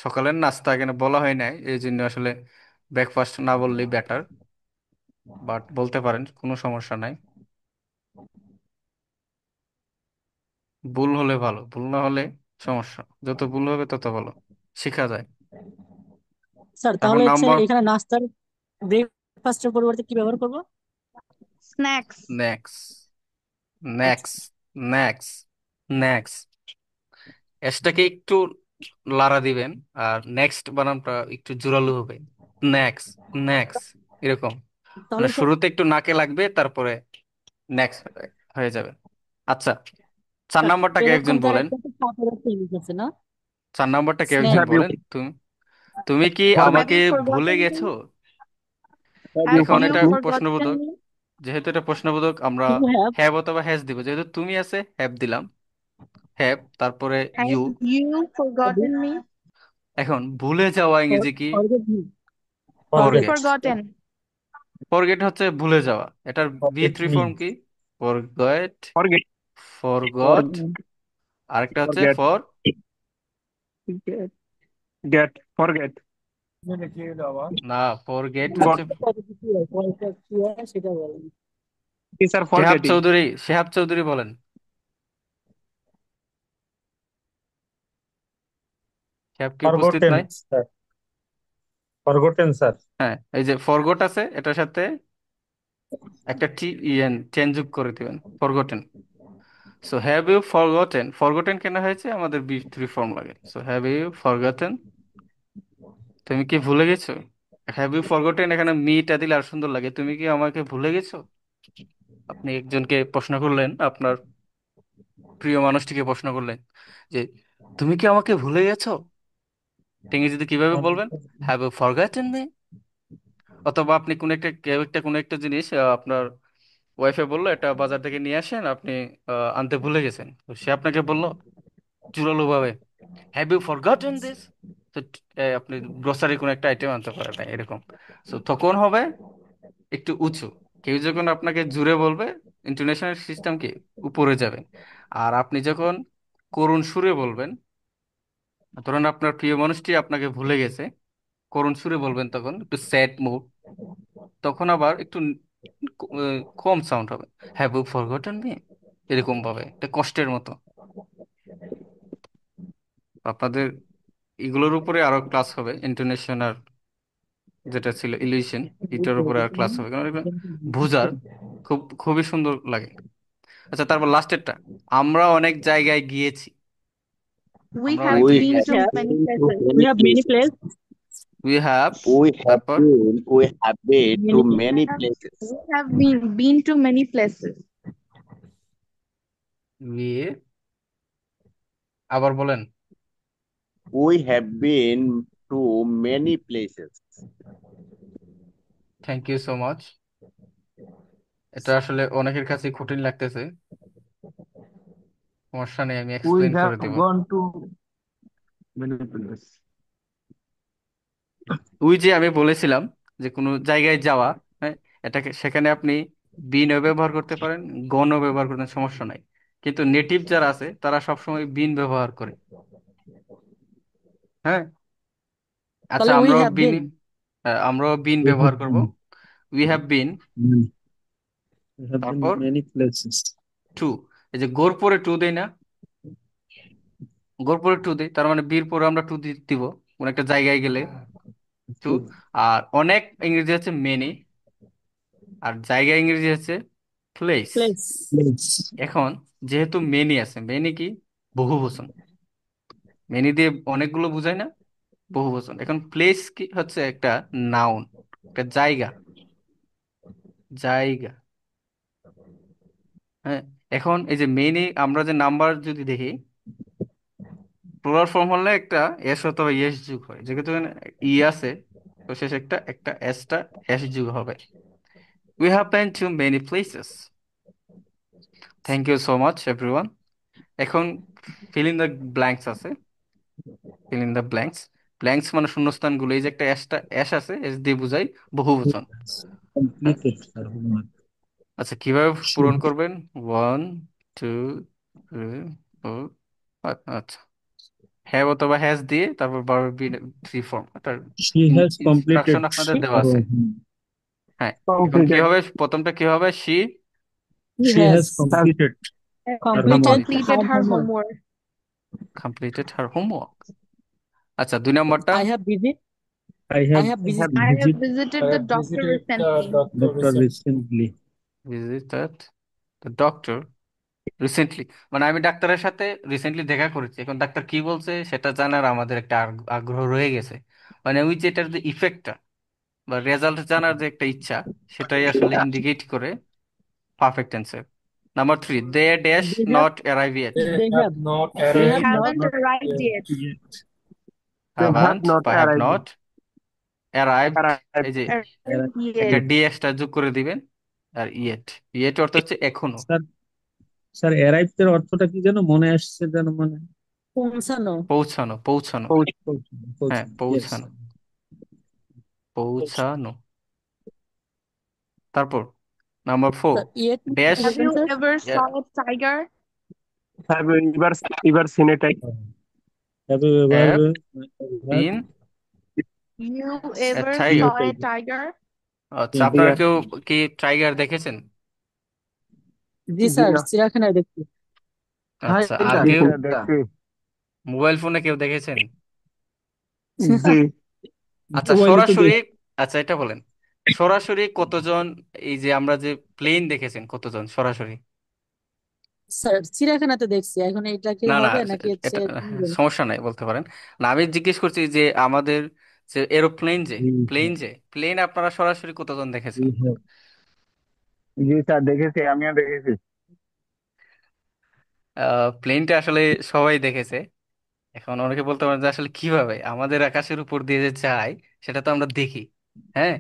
সকালের নাস্তা এখানে বলা হয় নাই, এই জন্য আসলে ব্রেকফাস্ট না বললেই বেটার, বাট বলতে পারেন, কোনো সমস্যা নাই। ভুল হলে ভালো, ভুল না হলে সমস্যা, যত ভুল হবে তত ভালো, শেখা যায়। স্যার এখন তাহলে হচ্ছে নাম্বার, এখানে নাস্তার ব্রেকফাস্টের পরিবর্তে কি ব্যবহার করব? Snacks. নেক্স, আচ্ছা, নেক্স, নেক্স, নেক্স, এসটাকে একটু লাড়া দিবেন, আর নেক্সট বানানটা একটু জোরালো হবে, নেক্সট, নেক্সট, এরকম। তাহলে মানে স্যার শুরুতে একটু নাকে লাগবে, তারপরে নেক্সট হয়ে যাবে। আচ্ছা, চার স্যার নাম্বারটাকে এরকম একজন বলেন, জায়গায় কিন্তু সাপের একটা ইংলিশ আছে না? 4 নাম্বারটাকে একজন স্ন্যাক। have you বলেন। তুমি, তুমি কি forget Have আমাকে you ভুলে forgotten গেছো? me? have you Have এখন forget এটা you me? forgotten প্রশ্নবোধক, me? যেহেতু এটা প্রশ্নবোধক, আমরা ইউ হ্যাভ। হ্যাভ অথবা হ্যাজ দিব। যেহেতু তুমি আছে, হ্যাভ দিলাম, হ্যাভ, তারপরে you. Have you forgotten me? এখন ভুলে যাওয়া ইংরেজি কি? Forget me. To be forget. Forget. forgotten. Forget হচ্ছে ভুলে যাওয়া, এটার V Forget three me. Form কি? ফরগেট, forget ফরগট, forget আরেকটা হচ্ছে forget for, get get forget না, ফরগেট got হচ্ছে। সেটা বলেন। these are Shehab forgetting। Chowdhury, Shehab Chowdhury বলেন, শেহাব কি উপস্থিত Forgotten, নাই? sir. Forgotten, sir. হ্যাঁ, এই যে ফরগট আছে, এটার সাথে একটা টি ইএন চেঞ্জ যোগ করে দিবেন, forgotten. So have you forgotten, forgotten কেন হয়েছে? আমাদের বি3 ফর্ম লাগে। সো হ্যাভ ইউ ফরগটেন, তুমি কি ভুলে গেছো? হ্যাভ ইউ ফরগটেন, এখানে মিটা দিলে আর সুন্দর লাগে, তুমি কি আমাকে ভুলে গেছো? আপনি একজনকে প্রশ্ন করলেন, আপনার প্রিয় মানুষটিকে প্রশ্ন করলেন যে তুমি কি আমাকে ভুলে গেছো? ইংরেজিতে কিভাবে বলবেন? Have you forgotten me? অথবা আপনি কোন একটা, কেউ একটা কোন একটা জিনিস আপনার ওয়াইফে বললো এটা বাজার থেকে নিয়ে আসেন, আপনি আনতে ভুলে গেছেন, তো সে আপনাকে বললো জোরালো ভাবে, হ্যাভ ইউ ফরগটন দিস? তো আপনি গ্রোসারি কোন একটা আইটেম আনতে পারেন না, এরকম। তো তখন হবে একটু উঁচু। কেউ যখন আপনাকে জুড়ে বলবে, ইন্টোনেশনের সিস্টেম কি উপরে যাবে। আর আপনি যখন করুণ সুরে বলবেন, ধরুন আপনার প্রিয় মানুষটি আপনাকে ভুলে গেছে, করুণ সুরে বলবেন, তখন একটু স্যাড মুড, তখন আবার একটু কম সাউন্ড হবে, হ্যাভ ইউ ফরগটন মি? এরকম ভাবে, এটা কষ্টের মতো। আপনাদের এগুলোর উপরে আরো ক্লাস হবে, ইন্টোনেশন আর যেটা ছিল ইলিউশন, এটার উপরে আর ক্লাস হবে, কারণ এগুলো বুঝার খুবই সুন্দর লাগে। আচ্ছা, তারপর লাস্টেরটা, আমরা অনেক জায়গায় গিয়েছি। We আমরা অনেক have We জায়গায় been have গিয়েছি। We to have many been to places. we many have many places. places. We have, তারপর We have been to Many We many have places. we have been to many places. We, আবার বলেন। We have been to many places. Thank you so much. এটা আসলে অনেকের কাছে কঠিন লাগতেছে, সমস্যা নেই, আমি We এক্সপ্লেন have করে দেব। gone to many places. ওই যে আমি বলেছিলাম যে কোনো জায়গায় যাওয়া, হ্যাঁ, এটাকে সেখানে আপনি বিনও ব্যবহার করতে পারেন, গণও ব্যবহার করতে, সমস্যা নাই। কিন্তু নেটিভ যারা আছে তারা সবসময় বিন ব্যবহার করে। হ্যাঁ, আচ্ছা, তাহলে we আমরাও have বিন, been. আমরাও বিন We ব্যবহার have করব। been we have been, many. We have been তারপর many places. টু, এই যে গোর পরে টু দেই না, গোর পরে টু দেই, তার মানে বীর পরে আমরা টু দিব কোন একটা জায়গায় গেলে, টু। True. আর অনেক ইংরেজি হচ্ছে মেনি, আর জায়গা ইংরেজি হচ্ছে প্লেস। Place. Place. এখন যেহেতু মেনি আছে, মেনি কি বহুবচন, মেনি দিয়ে অনেকগুলো বোঝায় না, বহুবচন। এখন প্লেস কি হচ্ছে একটা নাউন, একটা জায়গা, জায়গা। হ্যাঁ, এখন এই যে মেনি, আমরা যে নাম্বার যদি দেখি, প্লুরাল ফর্ম হলে একটা এস অথবা এস যুগ হয়, যেহেতু এখানে ই আছে, তো শেষে একটা একটা এসটা এস যুগ হবে। We have been to many places. Thank you so much everyone. এখন ফিল ইন দ্য ব্ল্যাঙ্কস আছে, fill in the blanks. Blanks মানে শূন্যস্থানগুলো, এই যে একটা এসটা এস আছে, এস দিয়ে বুঝাই বহুবচন। হ্যাঁ, Completed her homework. আচ্ছা, কিভাবে She, পূরণ করবেন? One, two, three, four, five. আচ্ছা, হ্যাভ অথবা হ্যাজ দিয়ে তারপর ভার্ব বি থ্রি ফর্ম, এটার she has ইনস্ট্রাকশন completed আপনাদের She দেওয়া her আছে। homework. হ্যাঁ, এখন কি Completed. হবে, প্রথমটা কি হবে? She he She has has Has completed her completed homework. Completed, her Completed her homework. homework. Completed her homework. আচ্ছা, দুই নম্বরটা, I have visit. I I have have have visited I have visited visited her the doctor doctor recently. recently. Doctor recently. Visited the doctor recently. মানে আমি ডাক্তারের সাথে recently দেখা করেছি, এখন ডাক্তার কি বলছে সেটা জানার আমাদের একটা আগ্রহ রয়ে গেছে। মানে ওই যেটার যে ইফেক্টটা বা রেজাল্ট জানার যে একটা ইচ্ছা, সেটাই আসলে ইন্ডিকেট করে perfect answer. Number three, they dash They have. Not arrive yet, They They have have. not They They have arrived not. haven't not arrived yet. yet. Yet. they have হ্যাভান্ট not বা have arrived. Not arrived, Arrived এই যে Arrived একটা yet. D extra যোগ করে দিবেন। আর yet, yet অর্থ হচ্ছে এখনো। স্যার, স্যার অ্যারাইভড এর অর্থটা কি যেন মনে আসছে যেন, মানে পৌঁছানো। পৌঁছানো, পৌঁছানো। পৌঁছানো, হ্যাঁ, পৌঁছানো, ইয়েস। পৌঁছানো, পৌঁছানো। তারপর number four, Sir, yet dash, Have present you sir. ever saw a tiger? Have you ever seen a tiger? Have you ever have had been You a ever seen a tiger. saw a tiger? tiger? আচ্ছা, Yeah. আপনারা কেউ কি tiger দেখেছেন? জি জি sir, না। চিড়িয়াখানায় দেখছি। আচ্ছা, আর জি কেউ স্যার, দেখছি। মোবাইল ফোনে কেউ দেখেছেন? জি। আচ্ছা, মোবাইলে তো সরাসরি, দেখ, আচ্ছা এটা বলেন, সরাসরি কতজন, এই যে আমরা যে প্লেন দেখেছেন কতজন সরাসরি? স্যার চিড়িয়াখানাতে দেখছি, এখন এটা কি না না, হবে নাকি হচ্ছে এটা সমস্যা নাই, বলতে পারেন। না, আমি জিজ্ঞেস করছি যে আমাদের যে এরোপ্লেন, যে প্লেন, যে প্লেন আপনারা সরাসরি কতজন দেখেছেন? জি স্যার, দেখেছি, আমিও দেখেছি। প্লেনটা আসলে সবাই দেখেছে। এখন অনেকে বলতে পারেন যে আসলে কিভাবে আমাদের আকাশের উপর দিয়ে যে যায়, সেটা তো আমরা দেখি। হ্যাঁ,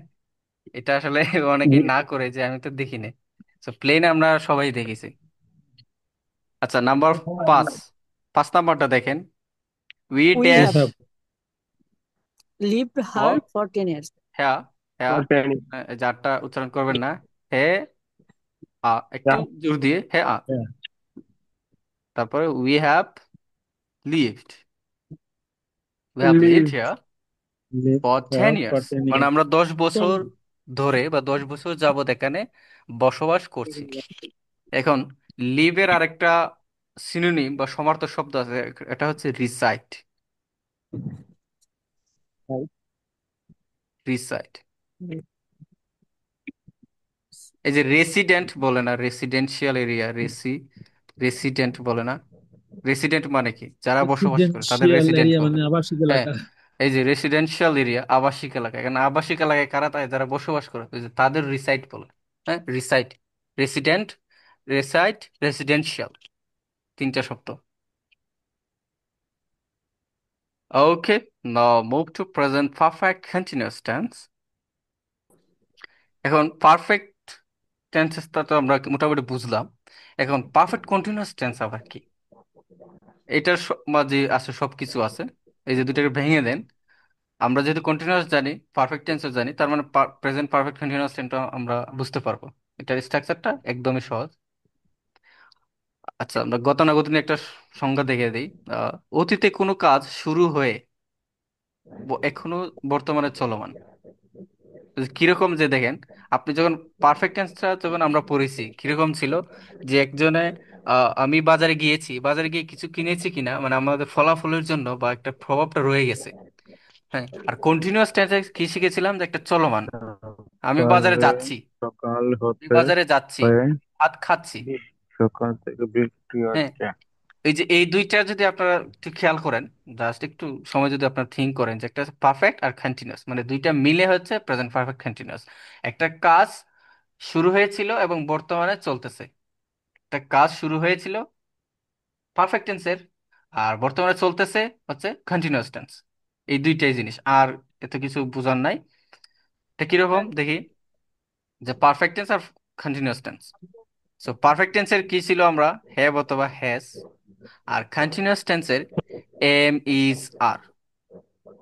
এটা আসলে অনেকে জি না করে যে আমি তো দেখি না। তো প্লেন আমরা সবাই দেখেছি। আচ্ছা, নাম্বার পাঁচ, পাঁচ নাম্বারটা দেখেন, we we dash have lived her walk, for 10 years. হ্যাঁ, হ্যাঁ, স্যার। যারটা উচ্চারণ করবেন না, হে একটু জোর দিয়ে, হ্যাঁ। তারপরে we have lived here for 10 years, for 10 মানে ইয়ার্স। আমরা 10 বছর 10 years. ধরে বা 10 বছর যাবত এখানে বসবাস করছি। এখন লিভের আরেকটা সিনোনিম বা সমার্থক শব্দ আছে, এটা হচ্ছে রিসাইট। রিসাইট, এই যে রেসিডেন্ট বলে না, রেসিডেন্সিয়াল এরিয়া, রেসিডেন্ট বলে না। রেসিডেন্ট মানে কি, যারা বসবাস করে তাদের রেসিডেন্সিয়াল রেসিডেন্ট এরিয়া বলে। মানে আবাসিক হ্যাঁ, এলাকা। এই যে রেসিডেন্সিয়াল এরিয়া, আবাসিক এলাকা, এখানে আবাসিক এলাকায় কারা থাকে, যারা বসবাস করে, ওই যে তাদের রিসাইট বলে। হ্যাঁ, রিসাইট, রেসিডেন্ট, রেসাইট, রেসিডেন্সিয়াল, তিনটা শব্দ। Okay, now move to present perfect continuous tense. এখন পারফেক্ট টেন্সেসটা তো আমরা মোটামুটি বুঝলাম। এখন পারফেক্ট কন্টিনিউয়াস টেন্স আবার কি? এটার মাঝে আছে, সবকিছু আছে। এই যে দুটাকে ভেঙে দেন, আমরা যেহেতু কন্টিনিউয়াস জানি, পারফেক্ট টেন্সও জানি, তার মানে প্রেজেন্ট পারফেক্ট কন্টিনিউয়াস টেন্সটা আমরা বুঝতে পারবো। এটার স্ট্রাকচারটা একদমই সহজ। আচ্ছা, আমরা গতানুগতিক একটা সংজ্ঞা দেখে দিই। অতীতে কোনো কাজ শুরু হয়ে এখনো বর্তমানে চলমান। কিরকম যে দেখেন, আপনি যখন পারফেক্ট টেন্সটা যখন আমরা পড়েছি, কিরকম ছিল যে একজনে আমি বাজারে গিয়েছি, বাজারে গিয়ে কিছু কিনেছি কিনা, মানে আমাদের ফলাফলের জন্য বা একটা প্রভাবটা রয়ে গেছে। হ্যাঁ, আর কন্টিনিউয়াস টেন্সে কি শিখেছিলাম, যে একটা চলমান, আমি বাজারে সকালে যাচ্ছি, সকাল আমি হতে বাজারে যাচ্ছি, হয়ে ভাত খাচ্ছি। সকাল থেকে বৃষ্টি হ্যাঁ, হচ্ছে। এই যে এই দুইটা যদি আপনারা একটু খেয়াল করেন, জাস্ট একটু সময় যদি আপনারা থিঙ্ক করেন, যে একটা পারফেক্ট আর কন্টিনিউয়াস, মানে দুইটা মিলে হচ্ছে প্রেজেন্ট পারফেক্ট কন্টিনিউয়াস। একটা কাজ শুরু হয়েছিল এবং বর্তমানে চলতেছে, একটা কাজ শুরু হয়েছিল পারফেক্ট টেন্সের, আর বর্তমানে চলতেছে হচ্ছে কন্টিনিউয়াস টেন্স। এই দুইটাই জিনিস, আর এত কিছু বোঝার নাই। এটা কিরকম দেখি, যে পারফেক্ট টেন্স আর কন্টিনিউয়াস টেন্স। সো পারফেক্ট টেন্সের কি ছিল, আমরা হ্যাভ অথবা হ্যাজ, আর কন্টিনিউয়াস টেন্সের এম ইজ আর।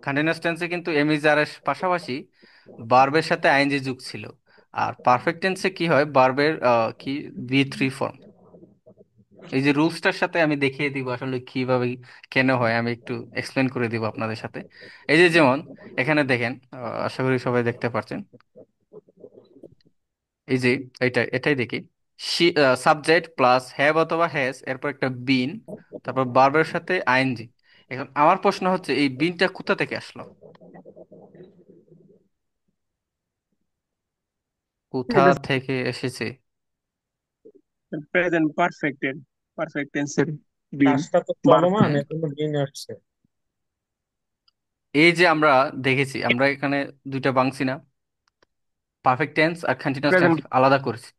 কন্টিনিউয়াস টেন্সে কিন্তু এম ইজ আর এর পাশাপাশি ভার্বের সাথে আইএনজি যুগ ছিল। আর পারফেক্ট টেন্সে কি হয়, ভার্বের কি বি থ্রি ফর্ম। এই যে রুলসটার সাথে আমি দেখিয়ে দিব আসলে কিভাবে কেন হয়, আমি একটু এক্সপ্লেন করে দিব আপনাদের সাথে। এই যে যেমন এখানে দেখেন, আশা করি সবাই দেখতে পাচ্ছেন। এই যে এটাই দেখি, সাবজেক্ট প্লাস হ্যাভ অথবা হ্যাজ, এরপর একটা বিন, তারপর ভার্বের সাথে আইএনজি। এখন আমার প্রশ্ন হচ্ছে, এই বিনটা কোথা থেকে আসলো, কোথা এটা থেকে এসেছে? প্রেজেন্ট পারফেক্টের পারফেক্ট টেন্সের বিন কাজটা তো বার। চলমান, হ্যাঁ, এখনো দিন আসছে। এই যে আমরা দেখেছি, আমরা এখানে দুইটা বাংছি না, পারফেক্ট টেন্স আর কন্টিনিউয়াস টেন্স প্রেজেন্ট আলাদা করেছি।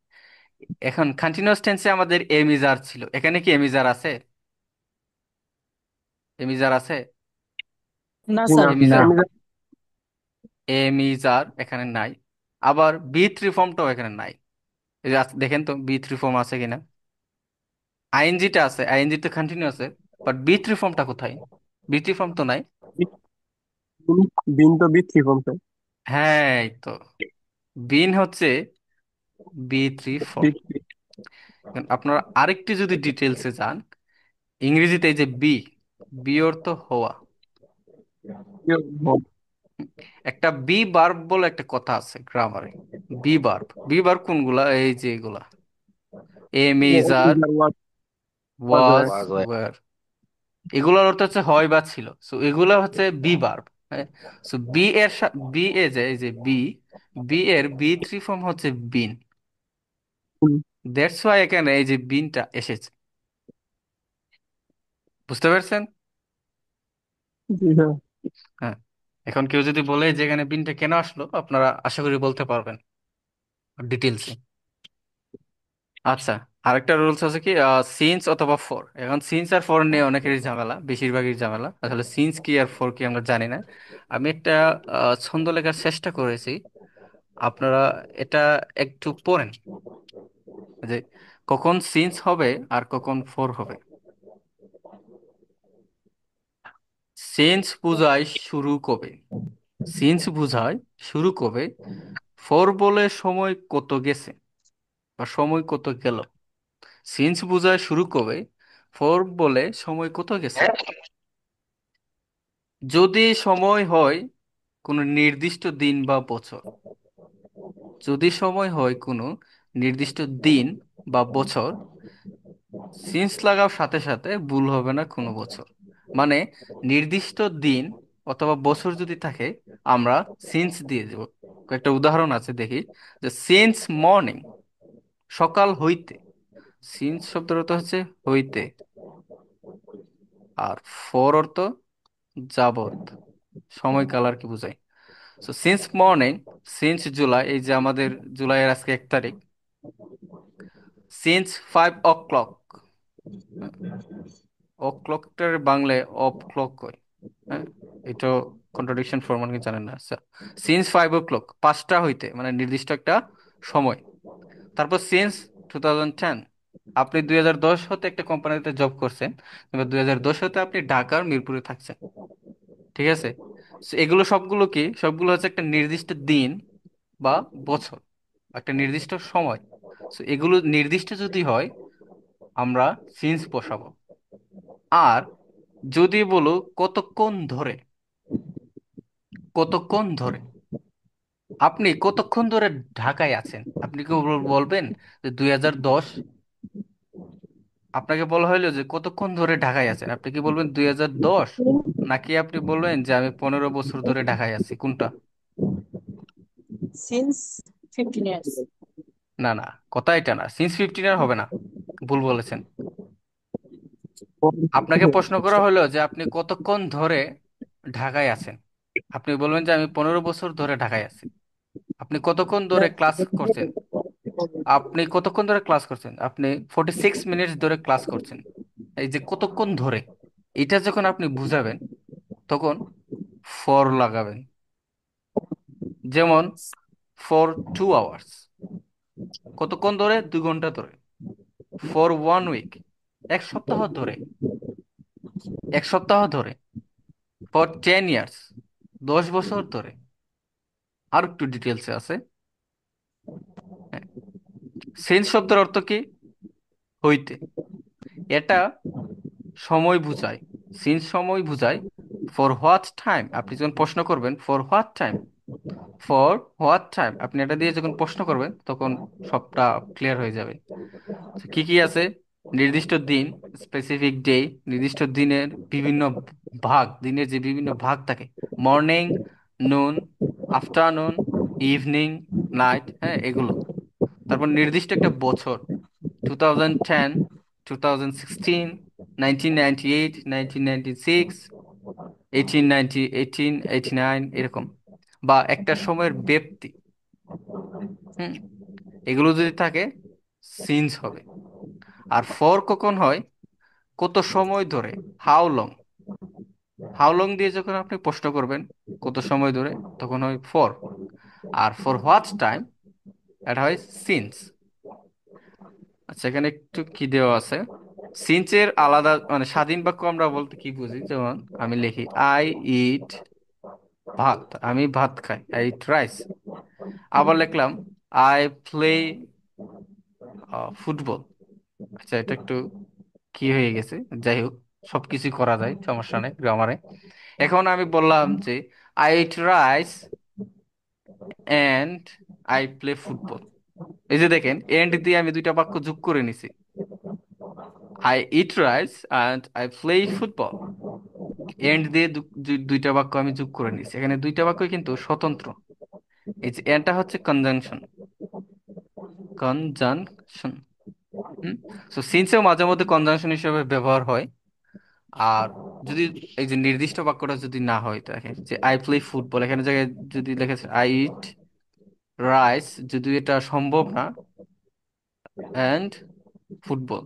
এখন কন্টিনিউয়াস টেন্সে আমাদের এমিজার ছিল, এখানে কি এমিজার আছে? এমিজার আছে? না স্যার। না, এমিজার, আমি এমিজার এখানে নাই। আবার বি থ্রি ফর্মটাও এখানে নাই। এই যে দেখেন তো বি থ্রি ফর্ম আছে কিনা। আইএনজিটা আছে, আইএনজি তো কন্টিনিউয়াস, বাট বি থ্রি ফর্মটা কোথায়? বি থ্রি ফর্ম তো নাই। বিন তো বি থ্রি ফর্ম স্যার। হ্যাঁ, এই তো বিন হচ্ছে বি থ্রি ফর্ম। আপনারা আরেকটু যদি ডিটেলসে যান, ইংরেজিতে এই যে বি, বি অর্থ হওয়া। একটা বি বার্ব বলে একটা কথা আছে গ্রামারে। বি বার্ব, বি বার্ব কোনগুলা, এই যে এগুলা, am is are, was, was were were, এগুলোর অর্থ হচ্ছে হয় বা ছিল। সো এগুলা হচ্ছে বি বার্ব। হ্যাঁ, সো বি এর বি এ যে এই যে বি, বি এর বি থ্রি ফর্ম হচ্ছে বিন। দ্যাটস ওয়াই এখানে এই যে বিনটা এসেছে। বুঝতে পারছেন? জি হ্যাঁ। হ্যাঁ, এখন কেউ যদি বলে যে এখানে বিনটা কেন আসলো, আপনারা আশা করি বলতে পারবেন ডিটেলসে। আচ্ছা, আরেকটা রুলস আছে কি, সিন্স অথবা ফর। এখন সিন্স আর ফর নিয়ে অনেকেরই ঝামেলা, বেশিরভাগই ঝামেলা। আসলে সিন্স কি আর ফর কি আমরা জানি না। আমি একটা ছন্দ লেখার চেষ্টা করেছি, আপনারা এটা একটু পড়েন, যে কখন সিন্স হবে আর কখন ফর হবে। সিন্স বুঝায় শুরু কবে, সিন্স বুঝায় শুরু কবে, ফর বলে সময় কত গেছে বা সময় কত গেল। সিন্স বুঝায় শুরু কবে, ফর বলে সময় কত গেছে। যদি সময় হয় কোনো নির্দিষ্ট দিন বা বছর, যদি সময় হয় কোনো নির্দিষ্ট দিন বা বছর, সিন্স লাগাও সাথে সাথে ভুল হবে না কোনো বছর। মানে নির্দিষ্ট দিন অথবা বছর যদি থাকে আমরা সিন্স দিয়ে দেব। একটা উদাহরণ আছে দেখি, যে সিন্স মর্নিং, সকাল হইতে। সিন্স শব্দের অর্থ হচ্ছে হইতে, আর ফর অর্থ যাবত, সময়কাল আর কি বোঝায়। So since morning, since July, এই যে আমাদের জুলাইয়ের আজকে 1 তারিখ, সিন্স 5 o'clock। ও ক্লকটার বাংলায় অফ ক্লক কয়। হ্যাঁ, এটা কন্ট্রাডিকশন ফর্ম অনেকে জানেন না। আচ্ছা, সিন্স 5 o'clock, 5টা হইতে, মানে নির্দিষ্ট একটা সময়। তারপর সিন্স 2010, আপনি 2010 হতে একটা কোম্পানিতে জব করছেন, কিংবা 2010 হতে আপনি ঢাকার মিরপুরে থাকছেন। ঠিক আছে? So, এগুলো সবগুলো কি, সবগুলো হচ্ছে একটা নির্দিষ্ট দিন বা বছর, একটা নির্দিষ্ট সময়। So, এগুলো নির্দিষ্ট যদি হয় আমরা সিন্স বসাবো। আর যদি বলো কতক্ষণ ধরে, কতক্ষণ ধরে, আপনি কতক্ষণ ধরে ঢাকায় আছেন, আপনি কি বলবেন যে 2010? আপনাকে বলা হইলো যে কতক্ষণ ধরে ঢাকায় আছেন, আপনি কি বলবেন 2010, নাকি আপনি বলবেন যে আমি 15 বছর ধরে ঢাকায় আছি? কোনটা? Since 15 years. না না, কথা এটা না, সিন্স 15 হবে না, ভুল বলেছেন। আপনাকে প্রশ্ন করা হলো যে আপনি কতক্ষণ ধরে ঢাকায় আছেন, আপনি বলবেন যে আমি 15 বছর ধরে ঢাকায় আছি। আপনি কতক্ষণ ধরে ক্লাস করছেন, আপনি কতক্ষণ ধরে ক্লাস করছেন, আপনি 46 মিনিটস ধরে ক্লাস করছেন। এই যে কতক্ষণ ধরে, এটা যখন আপনি বুঝাবেন তখন ফর লাগাবেন। যেমন ফর 2 আওয়ার্স, কতক্ষণ ধরে, 2 ঘন্টা ধরে। ফর 1 উইক, 1 সপ্তাহ ধরে, 1 সপ্তাহ ধরে। ফর 10 ইয়ার্স, 10 বছর ধরে। আর একটু ডিটেলসে আছে। সেন্স শব্দের অর্থ কি? হইতে। এটা সময় বুঝায়, সিন্স সময় বুঝায়। ফর হোয়াট টাইম, আপনি যখন প্রশ্ন করবেন for what time, for what time, আপনি এটা দিয়ে যখন প্রশ্ন করবেন তখন সবটা ক্লিয়ার হয়ে যাবে। তো কি কি আছে? নির্দিষ্ট দিন, স্পেসিফিক ডে, নির্দিষ্ট দিনের বিভিন্ন ভাগ, দিনের যে বিভিন্ন ভাগ থাকে, মর্নিং, নুন, আফটারনুন, ইভিনিং, নাইট, হ্যাঁ এগুলো। তারপর নির্দিষ্ট একটা বছর, 2010, 2016, 1998, 1996, 1890, 1889, এরকম। বা একটা সময়ের ব্যক্তি, হুম, এগুলো যদি থাকে সিন্স হবে। আর ফর কখন হয়? কত সময় ধরে, হাউ লং। হাউ লং দিয়ে যখন আপনি প্রশ্ন করবেন কত সময় ধরে, তখন হয় ফর। আর ফর হোয়াট টাইম, এটা হয় সিন্স। আচ্ছা, এখানে একটু কি দেওয়া আছে। সিন্সের আলাদা, মানে স্বাধীন বাক্য আমরা বলতে কি বুঝি, যেমন আমি লিখি আই ইট ভাত, আমি ভাত খাই, আই ইট রাইস। আবার লিখলাম আই প্লে ফুটবল। আচ্ছা, এটা একটু কি হয়ে গেছে, যাই হোক, সবকিছু করা যায়, সমস্যা নেই গ্রামারে। এখন আমি বললাম যে I eat rice and I play football. এই যে দেখেন, এন্ড দিয়ে আমি দুইটা বাক্য যোগ করে নিছি। I eat rice and I play football, and দিয়ে দুইটা বাক্য আমি যোগ করে নিছি। এখানে দুইটা বাক্য কিন্তু স্বতন্ত্র। এই যে এন্ডটা হচ্ছে কনজাংশন, কনজাংশন। হুম। তো সিন্সেও মাঝে মধ্যে কনজাংশন হিসেবে ব্যবহার হয়। আর যদি এই যে নির্দিষ্ট বাক্যটা যদি না হয়, দেখেন যে আই প্লে ফুটবল, এখানে জায়গায় যদি লিখেছে আই ইট রাইস, যদি এটা সম্ভব না, অ্যান্ড ফুটবল,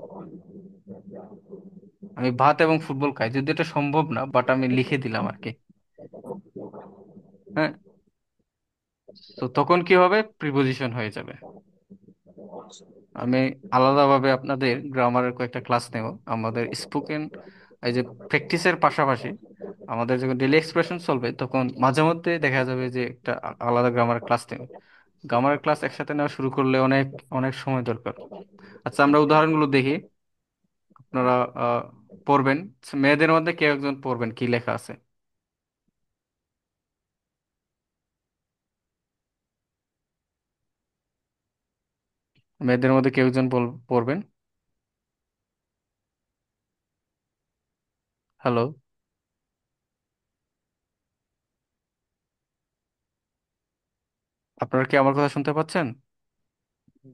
আমি ভাত এবং ফুটবল খাই, যদি এটা সম্ভব না, বাট আমি লিখে দিলাম আর কি। হ্যাঁ, তো তখন কি হবে, প্রিপোজিশন হয়ে যাবে। আমি আলাদাভাবে আপনাদের গ্রামারের কয়েকটা ক্লাস নেব, আমাদের স্পোকেন, এই যে প্র্যাকটিসের পাশাপাশি আমাদের যখন ডেইলি এক্সপ্রেশন চলবে তখন মাঝে মধ্যে দেখা যাবে যে একটা আলাদা গ্রামারের ক্লাস নেব। গ্রামারের ক্লাস একসাথে নেওয়া শুরু করলে অনেক অনেক সময় দরকার। আচ্ছা, আমরা উদাহরণগুলো দেখি, আপনারা পড়বেন। মেয়েদের মধ্যে কেউ একজন পড়বেন কি লেখা আছে। মেয়েদের মধ্যে কেউ একজন পড়বেন। হ্যালো, আপনারা কি আমার কথা শুনতে পাচ্ছেন?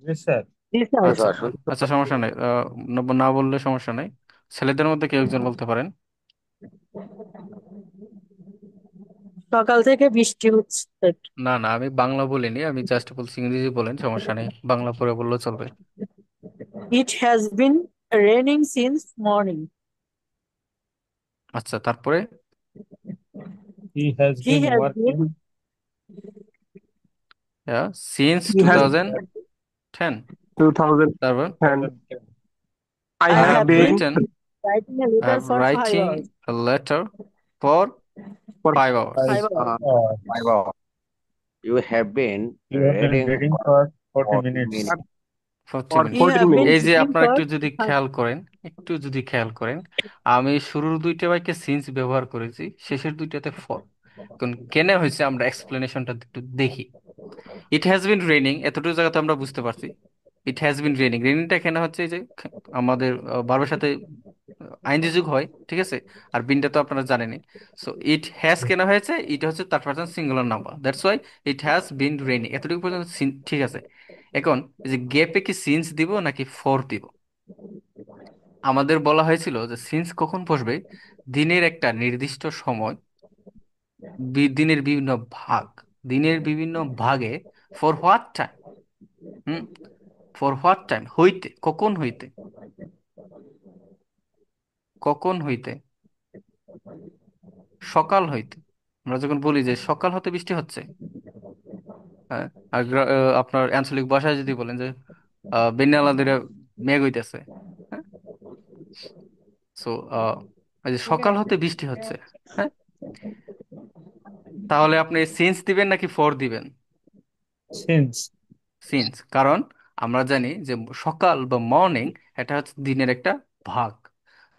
জি স্যার। জি স্যার। Yes, আচ্ছা, sir. শুনতে আচ্ছা, পাচ্ছি। সমস্যা নেই। না না বললে সমস্যা নেই। ছেলেদের মধ্যে কেউ একজন বলতে পারেন। সকাল থেকে বৃষ্টি হচ্ছে। না না, আমি বাংলা বলিনি, আমি জাস্ট বলছি ইংরেজি বলেন, সমস্যা নেই, বাংলা পরে বললেও চলবে। It has been raining since morning. আচ্ছা, তারপরে he has He been has working. been since He two has thousand ten. 2010. তারপর I I I have have have been been written, writing a I letter have for five writing hours. a letter for for 5 hours. 5 hours. Uh, 5 hours. You have been you have bin reading reading for for 40 40 minutes. for minutes. 40 minute. You have 14 been এই minutes. যে reading আপনারা for একটু যদি five. খেয়াল করেন, একটু যদি খেয়াল করেন, আমি শুরুর দুইটা বাক্যে সিন্স ব্যবহার করেছি, শেষের দুইটাতে ফর। এখন কেন হয়েছে আমরা এক্সপ্লেনেশনটা একটু দেখি। ইট হ্যাজ বিন রেনিং, এতটুকু জায়গাতে আমরা বুঝতে পারছি। ইট হ্যাজ বিন রেনিং, রেনিংটা কেন হচ্ছে এই যে আমাদের ভার্বের সাথে আইনজি যুগ হয়, ঠিক আছে। আর বিনটা তো আপনারা জানেনই। সো ইট হ্যাজ কেন হয়েছে, এটা হচ্ছে তার person singular number, that's why it has been raining. এতটুকু পর্যন্ত ঠিক আছে। এখন এই যে গেপে কি সিন্স দিব নাকি ফর দিব? আমাদের বলা হয়েছিল যে সিন্স কখন বসবে, দিনের একটা নির্দিষ্ট সময়, দিনের বিভিন্ন ভাগ, দিনের বিভিন্ন ভাগে, for what time. Hmm, for what time, হইতে, কখন হইতে, কখন হইতে, সকাল হইতে। আমরা যখন বলি যে সকাল হতে বৃষ্টি হচ্ছে, হ্যাঁ, আর আপনার আঞ্চলিক ভাষায় যদি বলেন যে বেনিয়ালা দিরে মেঘ হইতেছে, হ্যাঁ, সো এই যে সকাল হতে বৃষ্টি হচ্ছে, হ্যাঁ, তাহলে আপনি সিন্স দিবেন নাকি ফর দিবেন? সিন্স। সিন্স, কারণ আমরা জানি যে সকাল বা মর্নিং এটা হচ্ছে দিনের একটা ভাগ।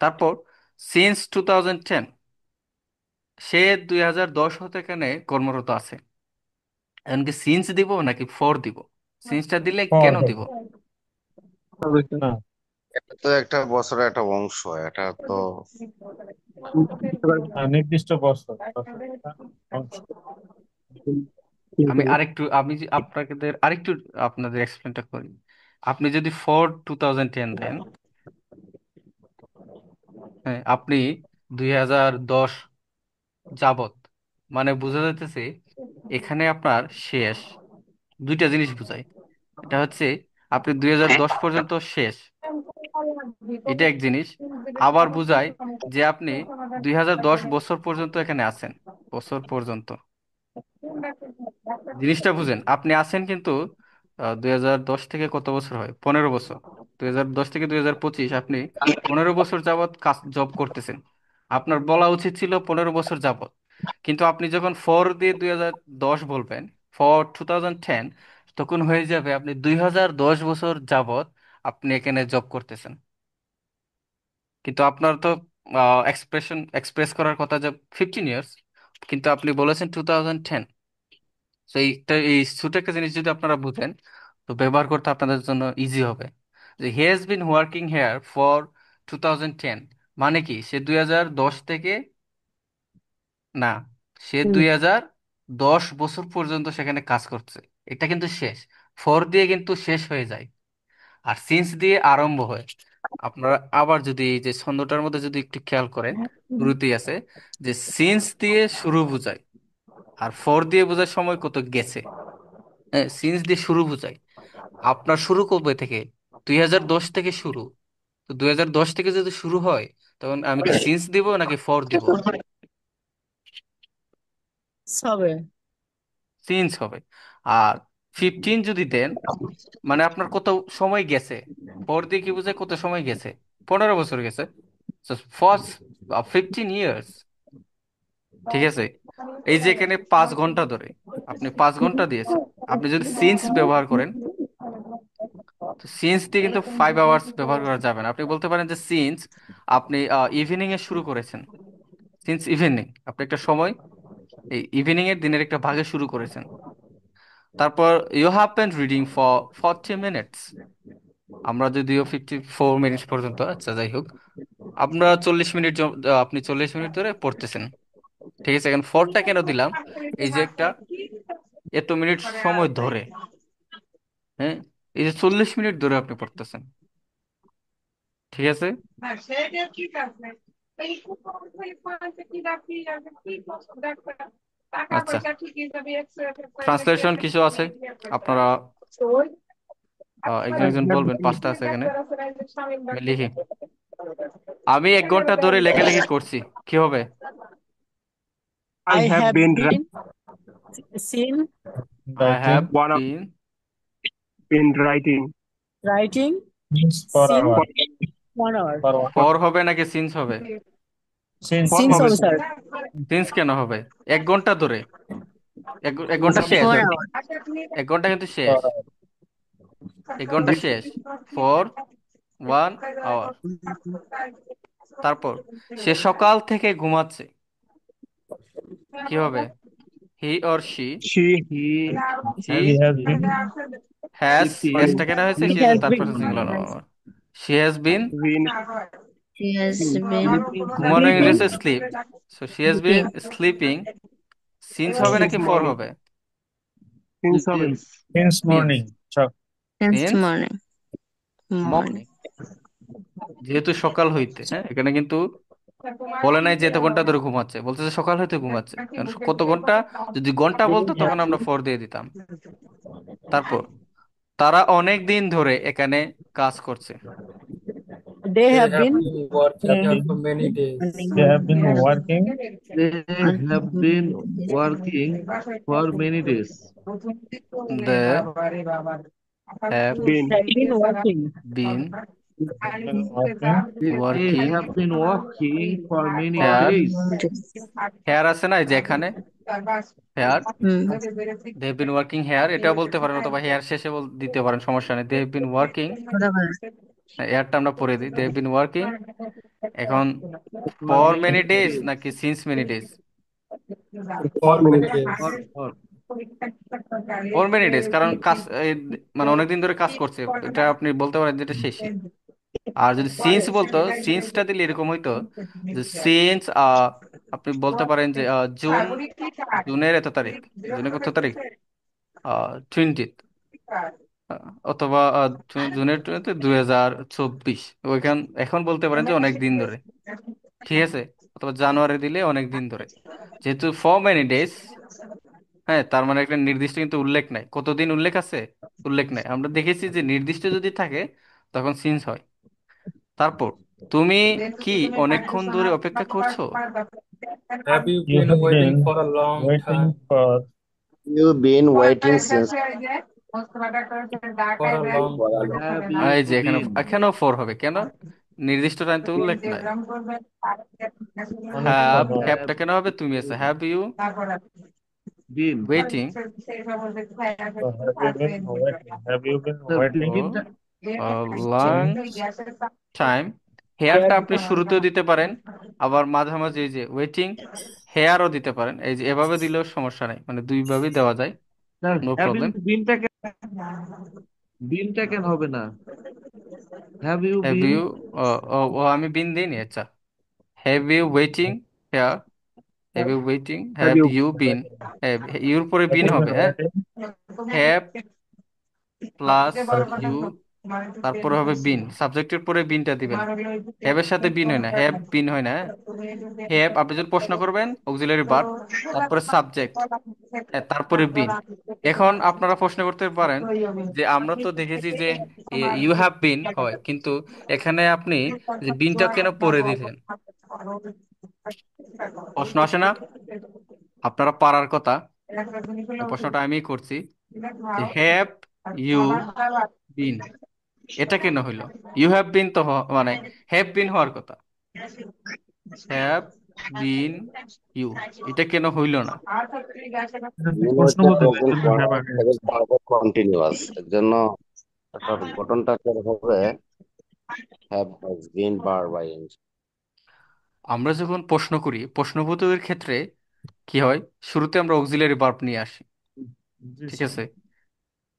তারপর সিন্স 2010, সে 2010 হতে এখানে কর্মরত আছে। এমনকি সিন্স দিব নাকি ফর দিব? সিন্সটা দিলে ফর কেন দিব? হবে। না, এটা তো একটা বছরের একটা অংশ, এটা তো নির্দিষ্ট বছর বছর একটা অংশ। আপনাদের আরেকটু আপনাদের এক্সপ্লেনটা করি। আপনি যদি ফর 2010 দেন, হ্যাঁ, আপনি 2010 যাবত, মানে বোঝা যাইতেছে এখানে আপনার শেষ। দুইটা জিনিস বোঝায়, এটা হচ্ছে আপনি 2010 পর্যন্ত শেষ, এটা এক জিনিস। আবার বোঝায় যে আপনি 2010 বছর পর্যন্ত এখানে আছেন, বছর পর্যন্ত। জিনিসটা বুঝেন, আপনি আছেন কিন্তু 2010 থেকে কত বছর হয়, 15 বছর। 2010 থেকে 2025 আপনি 15 বছর যাবত কাজ জব করতেছেন। আপনার বলা উচিত ছিল 15 বছর যাবত, কিন্তু আপনি যখন ফর দিয়ে 2010 বলবেন, ফর 2010, তখন হয়ে যাবে আপনি 2010 বছর যাবত আপনি এখানে জব করতেছেন। কিন্তু আপনার তো এক্সপ্রেস করার কথা যে 15 ইয়ার্স, কিন্তু আপনি বলেছেন 2010। তো এই ছোট একটা জিনিস যদি আপনারা বুঝেন, তো ব্যবহার করতে আপনাদের জন্য ইজি হবে। যে he has been working here for 2010, মানে কি সে 2010 থেকে, না, সে হুম। 2010 বছর পর্যন্ত সেখানে কাজ করছে। এটা কিন্তু শেষ, ফর দিয়ে কিন্তু শেষ হয়ে যায়, আর সিন্স দিয়ে আরম্ভ হয়। আপনারা আবার যদি এই যে ছন্দটার মধ্যে যদি একটু খেয়াল করেন, শুরুতেই আছে যে সিন্স দিয়ে শুরু বোঝায়, আর ফর দিয়ে বোঝায় সময় কত গেছে। হ্যাঁ, সিন্স দিয়ে শুরু বোঝায়। আপনার শুরু কবে থেকে? 2010 থেকে শুরু। তো 2010 থেকে যদি শুরু হয়, তখন আমি কি সিন্স দিব নাকি ফর দিব? হবে। সিন্স হবে। আর 15 যদি দেন, মানে আপনার কত সময় গেছে। ফর দিয়ে কি বোঝায়, কত সময় গেছে? 15 বছর গেছে। ফার্স্ট 15 ইয়ার্স, ঠিক আছে। এই যে এখানে 5 ঘন্টা ধরে আপনি 5 ঘন্টা দিয়েছেন, আপনি যদি সিন্স ব্যবহার করেন, তো সিন্স দিয়ে কিন্তু 5 আওয়ার্স ব্যবহার করা যাবে না। আপনি বলতে পারেন যে সিন্স আপনি ইভিনিং এ শুরু করেছেন, সিন্স ইভিনিং, আপনি একটা সময় এই ইভিনিং এর দিনের একটা ভাগে শুরু করেছেন। তারপর you have been reading for 40 minutes, আমরা যদিও 54 মিনিট পর্যন্ত, আচ্ছা যাই হোক, আপনারা 40 মিনিট আপনি 40 মিনিট ধরে পড়তেছেন, ঠিক আছে। এখন ফরটা কেন দিলাম? এই যে একটা এত মিনিট সময় ধরে, হ্যাঁ, এই যে 40 মিনিট ধরে আপনি পড়তেছেন, ঠিক আছে। আচ্ছা, ট্রান্সলেশন কিছু আছে, আপনারা একজন একজন বলবেন, 5টা আছে এখানে, আমি লিখি। আমি 1 ঘন্টা ধরে লেখালেখি করছি, কি হবে? I I have have been been seen I have Writing one of been, been writing writing means for seen hour. for 1 hour. For for হবে নাকি সিন্স হবে? since for Since হবে also, sir. sir. সিন্স কেন হবে? 1 ঘন্টা ধরে, এক ঘন্টা শেষ, 4 hours. 1 ঘন্টা কিন্তু for শেষ, hour. 1 ঘন্টা শেষ, ফর 1 আওয়ার। তারপর সে সকাল থেকে ঘুমাচ্ছে, কি হবে? He or she, She He she He has has been been has, sleeping হ্যাজটা কেন হয়েছে? He সে যে has তার been singular number, she has been, been He has been sleeping ঘুমানো since sleeping. ইংরেজিতে morning. Slip, so she has been sleeping sleeping. Since হবে since নাকি for morning. হবে? Since হবে Since since since, morning. So, since since morning. Morning. Morning, যেহেতু সকাল হইতে, হ্যাঁ, এখানে কিন্তু বলে নাই যে এত ঘন্টা ধরে ঘুমাচ্ছে, বলছে যে সকাল হইতে ঘুমাচ্ছে, কারণ কত ঘন্টা, যদি ঘন্টা বলতো তখন আমরা ফর দিয়ে দিতাম। তারপর তারা অনেক দিন ধরে এখানে কাজ করছে, They They have have been been working here for having, many days. they have been Morning. working they have been working for many days. They have been have been working. Been have been working They working have been working for many For here, days. this. Here আছে না এই যে এখানে, here, Hmm. They have been working here, এটাও বলতে পারেন, অথবা hair শেষে দিতে পারেন, সমস্যা নেই। They have been working, Whatever. হেয়ারটা আমরা পরে দিই, দে হ্যাভ বিন ওয়ার্কিং। এখন For for many many days days. নাকি since many days? For 4 minutes. many days. For for many days, কারণ কাজ মানে অনেকদিন ধরে কাজ করছে, এটা আপনি বলতে পারেন যেটা শেষে। আর যদি সিন্স বলতো, সিন্সটা দিলে এরকম হইতো যে সিন্স, আপনি বলতে পারেন যে জুন, জুনের এত তারিখ, জুনের কত তারিখ, 20, অথবা জুনের 20 2024, ওইখান এখন বলতে পারেন যে অনেক দিন ধরে, ঠিক আছে। অথবা জানুয়ারি দিলে অনেক দিন ধরে, যেহেতু ফর মেনি ডেজ, হ্যাঁ, তার মানে একটা নির্দিষ্ট কিন্তু উল্লেখ নাই, কতদিন উল্লেখ আছে, উল্লেখ নাই। আমরা দেখেছি যে নির্দিষ্ট যদি থাকে তখন সিন্স হয়। তারপর তুমি কি অনেকক্ষণ ধরে অপেক্ষা করছো? Have you you been have waiting been for a long waiting time? for You've been waiting since For a long for a long time. have এই you যে এখানে, been এখানেও ফোর হবে কেন? নির্দিষ্ট টাইম তো উল্লেখ নাই। হ্যাভ, অনেকক্ষণ হ্যাভটা have কেন হবে? তুমি আছে, you have you been waiting so have you been waiting? Have you been the waiting for beginning long time? হেয়ারটা Have আপনি শুরুতেও দিতে পারেন, আবার মাঝামাঝি এই যে ওয়েটিং হেয়ারও দিতে পারেন, এই যে এভাবে দিলেও সমস্যা নাই, মানে দুইভাবেই দেওয়া যায়, the no having problem. been টা কেন হবে না? Have you have been you, ও ও ও, আমি বিন দিইনি, আচ্ছা। Have you waiting here, have you waiting, Have have you you been, waiting? Your পরে Have বিন you হবে, been হ্যাঁ। waiting have plus for you, তারপরে হবে বিন, সাবজেক্টের পরে বিনটা দিবেন। হ্যাভের সাথে বিন হয় না, হ্যাভ বিন হয় না, হ্যাঁ। হ্যাভ আপনি যখন প্রশ্ন করবেন অক্সিলারি ভার্ব, তারপরে সাবজেক্ট, হ্যাঁ, তারপরে বিন। এখন আপনারা প্রশ্ন করতে পারেন যে আমরা তো দেখেছি যে ইউ হ্যাভ বিন হয়, কিন্তু এখানে আপনি যে বিনটা কেন পরে দিলেন? প্রশ্ন আসে না? আপনারা পারার কথা, এই প্রশ্নটা আমি করছি যে হ্যাভ ইউ বিন, এটা কেন হইলো? ইউ হ্যাভ বিন তো মানে হ্যাভ বিন হওয়ার কথা, হ্যাভ বিন ইউ, এটা কেন হইলো না? এটা আপনি বিন প্রশ্ন হচ্ছে বলতে প্রেজেন্ট চাইছেন না have আগে আসছে? কন্টিনিউয়াস, এর জন্য এটার গঠনটা কি হবে? হ্যাভ হ্যাজ বিন বার বাই এন। আমরা যখন প্রশ্ন করি, প্রশ্নবোধকের ক্ষেত্রে কি হয়, শুরুতে আমরা অক্সিলারি ভার্ব নিয়ে আসি, জি ঠিক স্যার। আছে।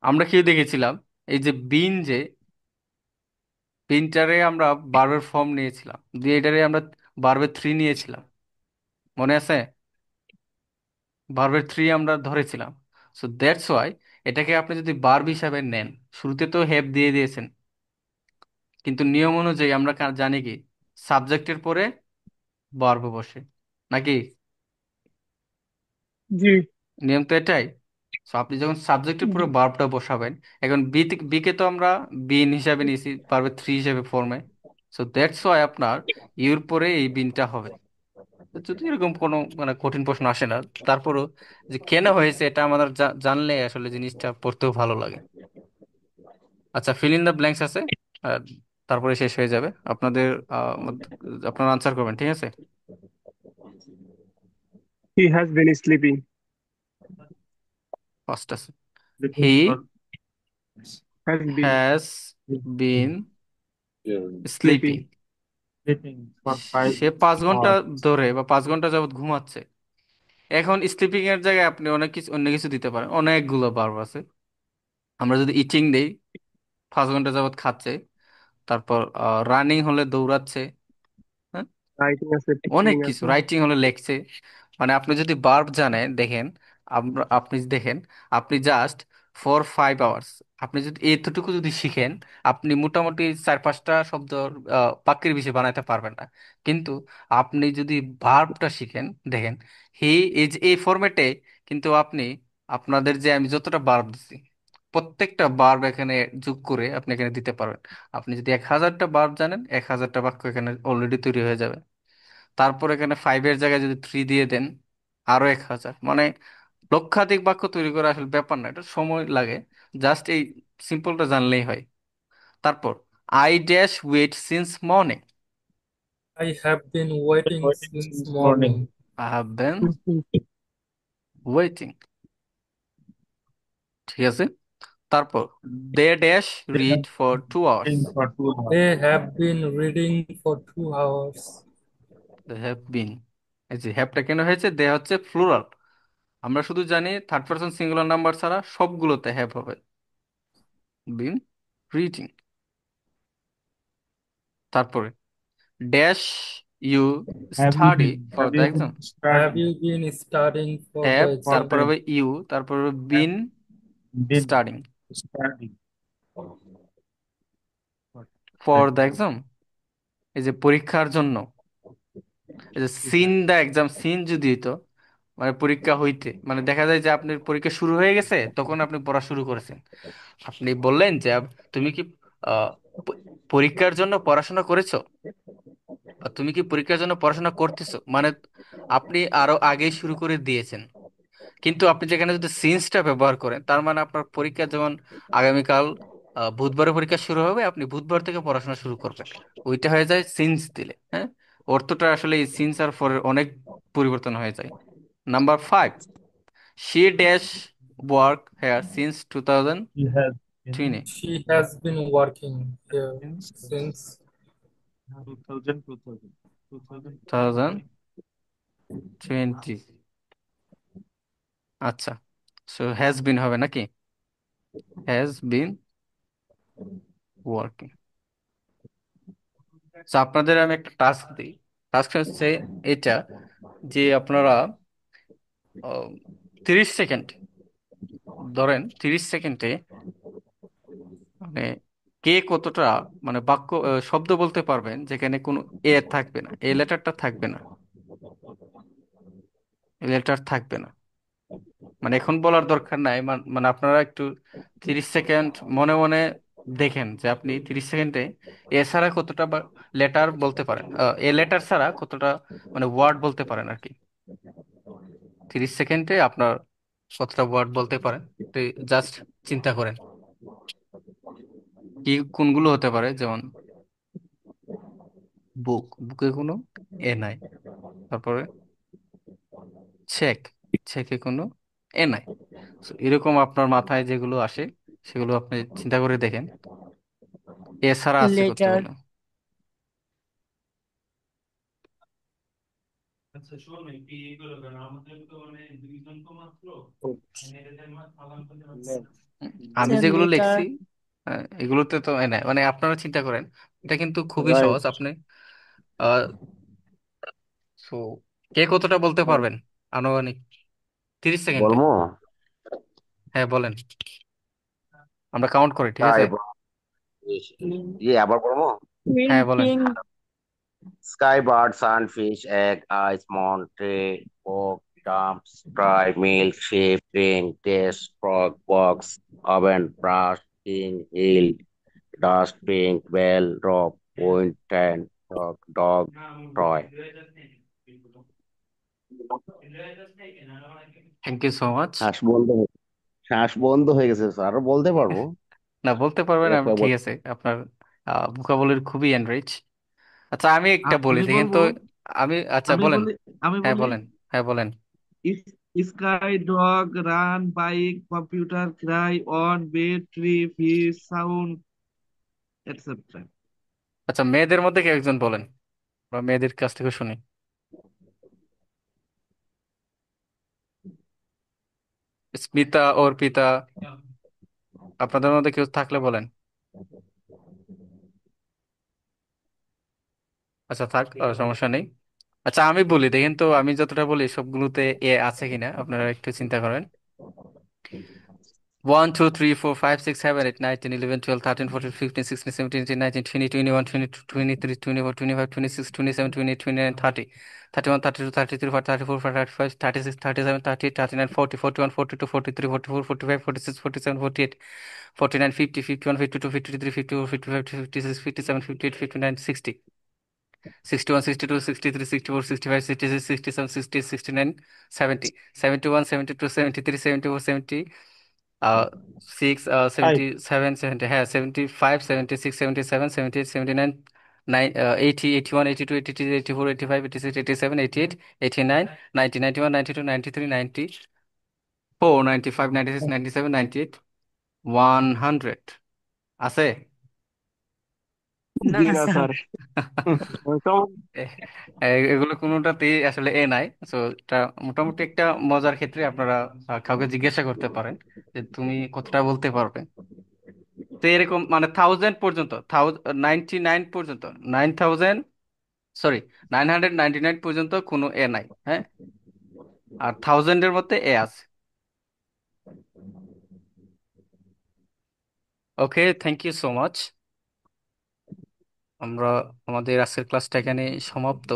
আমরা কি দেখেছিলাম, এই যে বিন যে বিনটারে আমরা বার্বের ফর্ম নিয়েছিলাম, দিয়ে এটারে আমরা বার্বের থ্রি নিয়েছিলাম, মনে আছে? বার্বের থ্রি আমরা ধরেছিলাম। সো দ্যাটস ওয়াই এটাকে আপনি যদি বার্ব হিসাবে নেন, শুরুতে তো হ্যাভ দিয়ে দিয়েছেন, কিন্তু নিয়ম অনুযায়ী আমরা জানি কি সাবজেক্টের পরে বার্ব বসে, নাকি? জি। নিয়ম তো এটাই। সো আপনি যখন সাবজেক্টের পুরো ভার্বটা বসাবেন, এখন বিকে তো আমরা বিন হিসাবে নিয়েছি, পারবে থ্রি হিসাবে ফর্মে। সো দ্যাটস ওয়াই আপনার ইউর পরে এই বিনটা হবে। তো যদি এরকম কোনো মানে কঠিন প্রশ্ন আসে না, তারপরও যে কেন হয়েছে এটা আমাদের জানলে আসলে জিনিসটা পড়তেও ভালো লাগে। আচ্ছা, ফিল ইন দ্য ব্ল্যাঙ্কস আছে, আর তারপরে শেষ হয়ে যাবে আপনাদের। আপনারা আনসার করবেন, ঠিক আছে? He has been sleeping. First আছে, হি Sleeping for has been has been sleeping. Sleeping. sleeping for 5 সে 5 ঘন্টা hours. ধরে বা 5 ঘন্টা যাবত ঘুমাচ্ছে। এখন স্লিপিং এর জায়গায় আপনি অনেক কিছু অন্য কিছু দিতে পারেন, অনেকগুলো ভার্ব আছে। আমরা যদি ইটিং দেই, 5 ঘন্টা যাবত খাচ্ছে। তারপর রানিং হলে দৌড়াচ্ছে। হ্যাঁ, রাইটিং আছে, অনেক পিকচারিং কিছু, আছে। রাইটিং হলে লেখছে। মানে আপনি যদি ভার্ব জানেন, দেখেন, আপনি দেখেন, আপনি জাস্ট 4-5 আওয়ার্স আপনি যদি এতটুকু যদি শিখেন, আপনি মোটামুটি 4-5টা শব্দ বাক্যের বিষয় বানাইতে পারবেন না। কিন্তু আপনি যদি ভার্বটা শিখেন, দেখেন, হি ইজ এই ফরম্যাটে, কিন্তু আপনি আপনাদের যে আমি যতটা ভার্ব দিচ্ছি, প্রত্যেকটা ভার্ব এখানে যোগ করে আপনি এখানে দিতে পারবেন। আপনি যদি 1000টা ভার্ব জানেন, 1000টা বাক্য এখানে অলরেডি তৈরি হয়ে যাবে। তারপর এখানে ফাইভের জায়গায় যদি থ্রি দিয়ে দেন, আরো 1000, মানে লক্ষাধিক বাক্য তৈরি করা আসলে ব্যাপার না, এটা সময় লাগে। জাস্ট এই সিম্পলটা জানলেই হয়। তারপর I dash wait since morning. I have been Been waiting waiting since since morning. morning. I have been waiting, ঠিক আছে। তারপর they dash They read have for been 2 hours. waiting for 2 hours. They have been reading for 2 hours. They have been, এই যে হ্যাভটা কেন হয়েছে, দে হচ্ছে plural. আমরা শুধু জানি থার্ড পারসন সিঙ্গুলার নাম্বার ছাড়া সবগুলোতে হ্যাভ হবে। Been reading. তারপরে dash you study for Have the you exam. been Have studying you been studying for have, the for তারপর exam? the হবে ইউ, তারপর হবে have been been studying studying for the for the exam? Exam, এই যে পরীক্ষার জন্য। এই যে সিন দ্য এক্সাম, সিন যদি হইতো মানে পরীক্ষা হইতে, মানে দেখা যায় যে আপনার পরীক্ষা শুরু হয়ে গেছে, তখন আপনি পড়া শুরু করেছেন। আপনি বললেন যে তুমি কি আহ, পরীক্ষার জন্য পড়াশোনা করেছো, বা তুমি কি পরীক্ষার জন্য পড়াশোনা করতেছো, মানে আপনি আরো আগেই শুরু করে দিয়েছেন। কিন্তু আপনি যেখানে যদি সিন্সটা ব্যবহার করেন, তার মানে আপনার পরীক্ষা যেমন আগামীকাল বুধবারে পরীক্ষা শুরু হবে, আপনি বুধবার থেকে পড়াশোনা শুরু করবেন, ওইটা হয়ে যায় সিন্স দিলে। হ্যাঁ, অর্থটা আসলে এই সিন্স আর ফরের অনেক পরিবর্তন হয়ে যায়। Number 5, she dash work here since two thousand He has been She has been working here since since 2000, 2000, 2020. 2020। আচ্ছা, সো হ্যাজ বিন হবে নাকি, হ্যাজ বিন ওয়ার্কিং। আপনাদের আমি একটা টাস্ক দিই। টাস্ক হচ্ছে এটা, যে আপনারা 30 সেকেন্ড, ধরেন 30 সেকেন্ডে মানে কে কতটা মানে বাক্য শব্দ বলতে পারবেন যেখানে কোনো এ থাকবে না, এ লেটারটা থাকবে না, এ লেটার থাকবে না। মানে এখন বলার দরকার নাই, মানে আপনারা একটু 30 সেকেন্ড মনে মনে দেখেন যে আপনি 30 সেকেন্ডে এ ছাড়া কতটা লেটার বলতে পারেন, এ লেটার ছাড়া কতটা মানে ওয়ার্ড বলতে পারেন আর কি। 30 সেকেন্ডে আপনার কতটা ওয়ার্ড বলতে পারেন, জাস্ট চিন্তা করেন কি কোনগুলো হতে পারে। যেমন বুক, বুকে কোনো এ নাই। তারপরে চেক, চেকে কোনো এ নাই। So, এরকম আপনার মাথায় যেগুলো আসে সেগুলো আপনি চিন্তা করে দেখেন, এছাড়া আছে লেটার, কতগুলো। আমি যেগুলো লেটার, লিখছি এগুলোতে তো এ নাই, মানে আপনারা চিন্তা করেন এটা কিন্তু খুবই সহজ। রাইট। আপনি আহ সো কে কতটা বলতে পারবেন আনুমানিক? 30 সেকেন্ডে। বলবো? হ্যাঁ বলেন, আমরা কাউন্ট করি, ঠিক স্কাই আছে? আবার বলবো? হ্যাঁ বলেন। Printing. Sky bird, sunfish, egg, ice, moon, tree, oak, dump, spry, milk, sheep, ring, test, frog, box, oven, brush, king, hill, dust, pink, bell, rope, point, ten, dog, toy. Thank you so much. শ্বাস বন্ধ হয়ে শ্বাস বন্ধ হয়ে গেছে sir, আরো বলতে পারবো? না বলতে পারবেন, আমি একবার ঠিক আছে, আপনার ভোকাবুলারি খুবই এনরিচ। আচ্ছা আমি একটা বলি আমি দেখেন বলবো, তো। আমি আচ্ছা আমি বলেন। বলি, আমি হ্যাঁ বলি বলেন। হ্যাঁ বলেন। Sky, dog, run, bike, computer, Cry, on, bed, tree, fish, sound, etcetera. আচ্ছা মেয়েদের মধ্যে কে একজন বলেন, বা মেয়েদের কাছ থেকে শুনি। স্মিতা, অর্পিতা, আপনাদের মধ্যে কেউ থাকলে বলেন। আচ্ছা থাক, সমস্যা নেই। আচ্ছা আমি বলি দেখেন তো, আমি যতটা বলি সবগুলোতে এ আছে কিনা আপনারা একটু চিন্তা করেন। 71, 72, 73, 74, 75, 76, 77, 78, 79, 90, 91, 92, 93, 94, 95, 96, 47, 48, 49, 50, 51, 52, 53, 54, 55, 56, 57, 58, 59, 70, 71, 72, 73, 74, 75, 76, 77, 78, 79, 90, 91, 92, 93, 94, 55, 56, 57, 58, 59, 100 আছে। না জি না স্যার। স্যার। কেমন? এগুলো কোনোটাতেই আসলে এ নাই। তো এটা মোটামুটি একটা মজার ক্ষেত্রে আপনারা কাউকে জিজ্ঞাসা করতে পারেন যে তুমি কতটা বলতে পারবে। তো এরকম মানে 1000 পর্যন্ত, 99 পর্যন্ত, 9000, সরি, 999 পর্যন্ত কোনো এ নাই, হ্যাঁ। আর 1000-এর মধ্যে এ আছে। ওকে, থ্যাংক ইউ সো মাচ। আমরা আমাদের আজকের ক্লাসটা এখানে সমাপ্ত।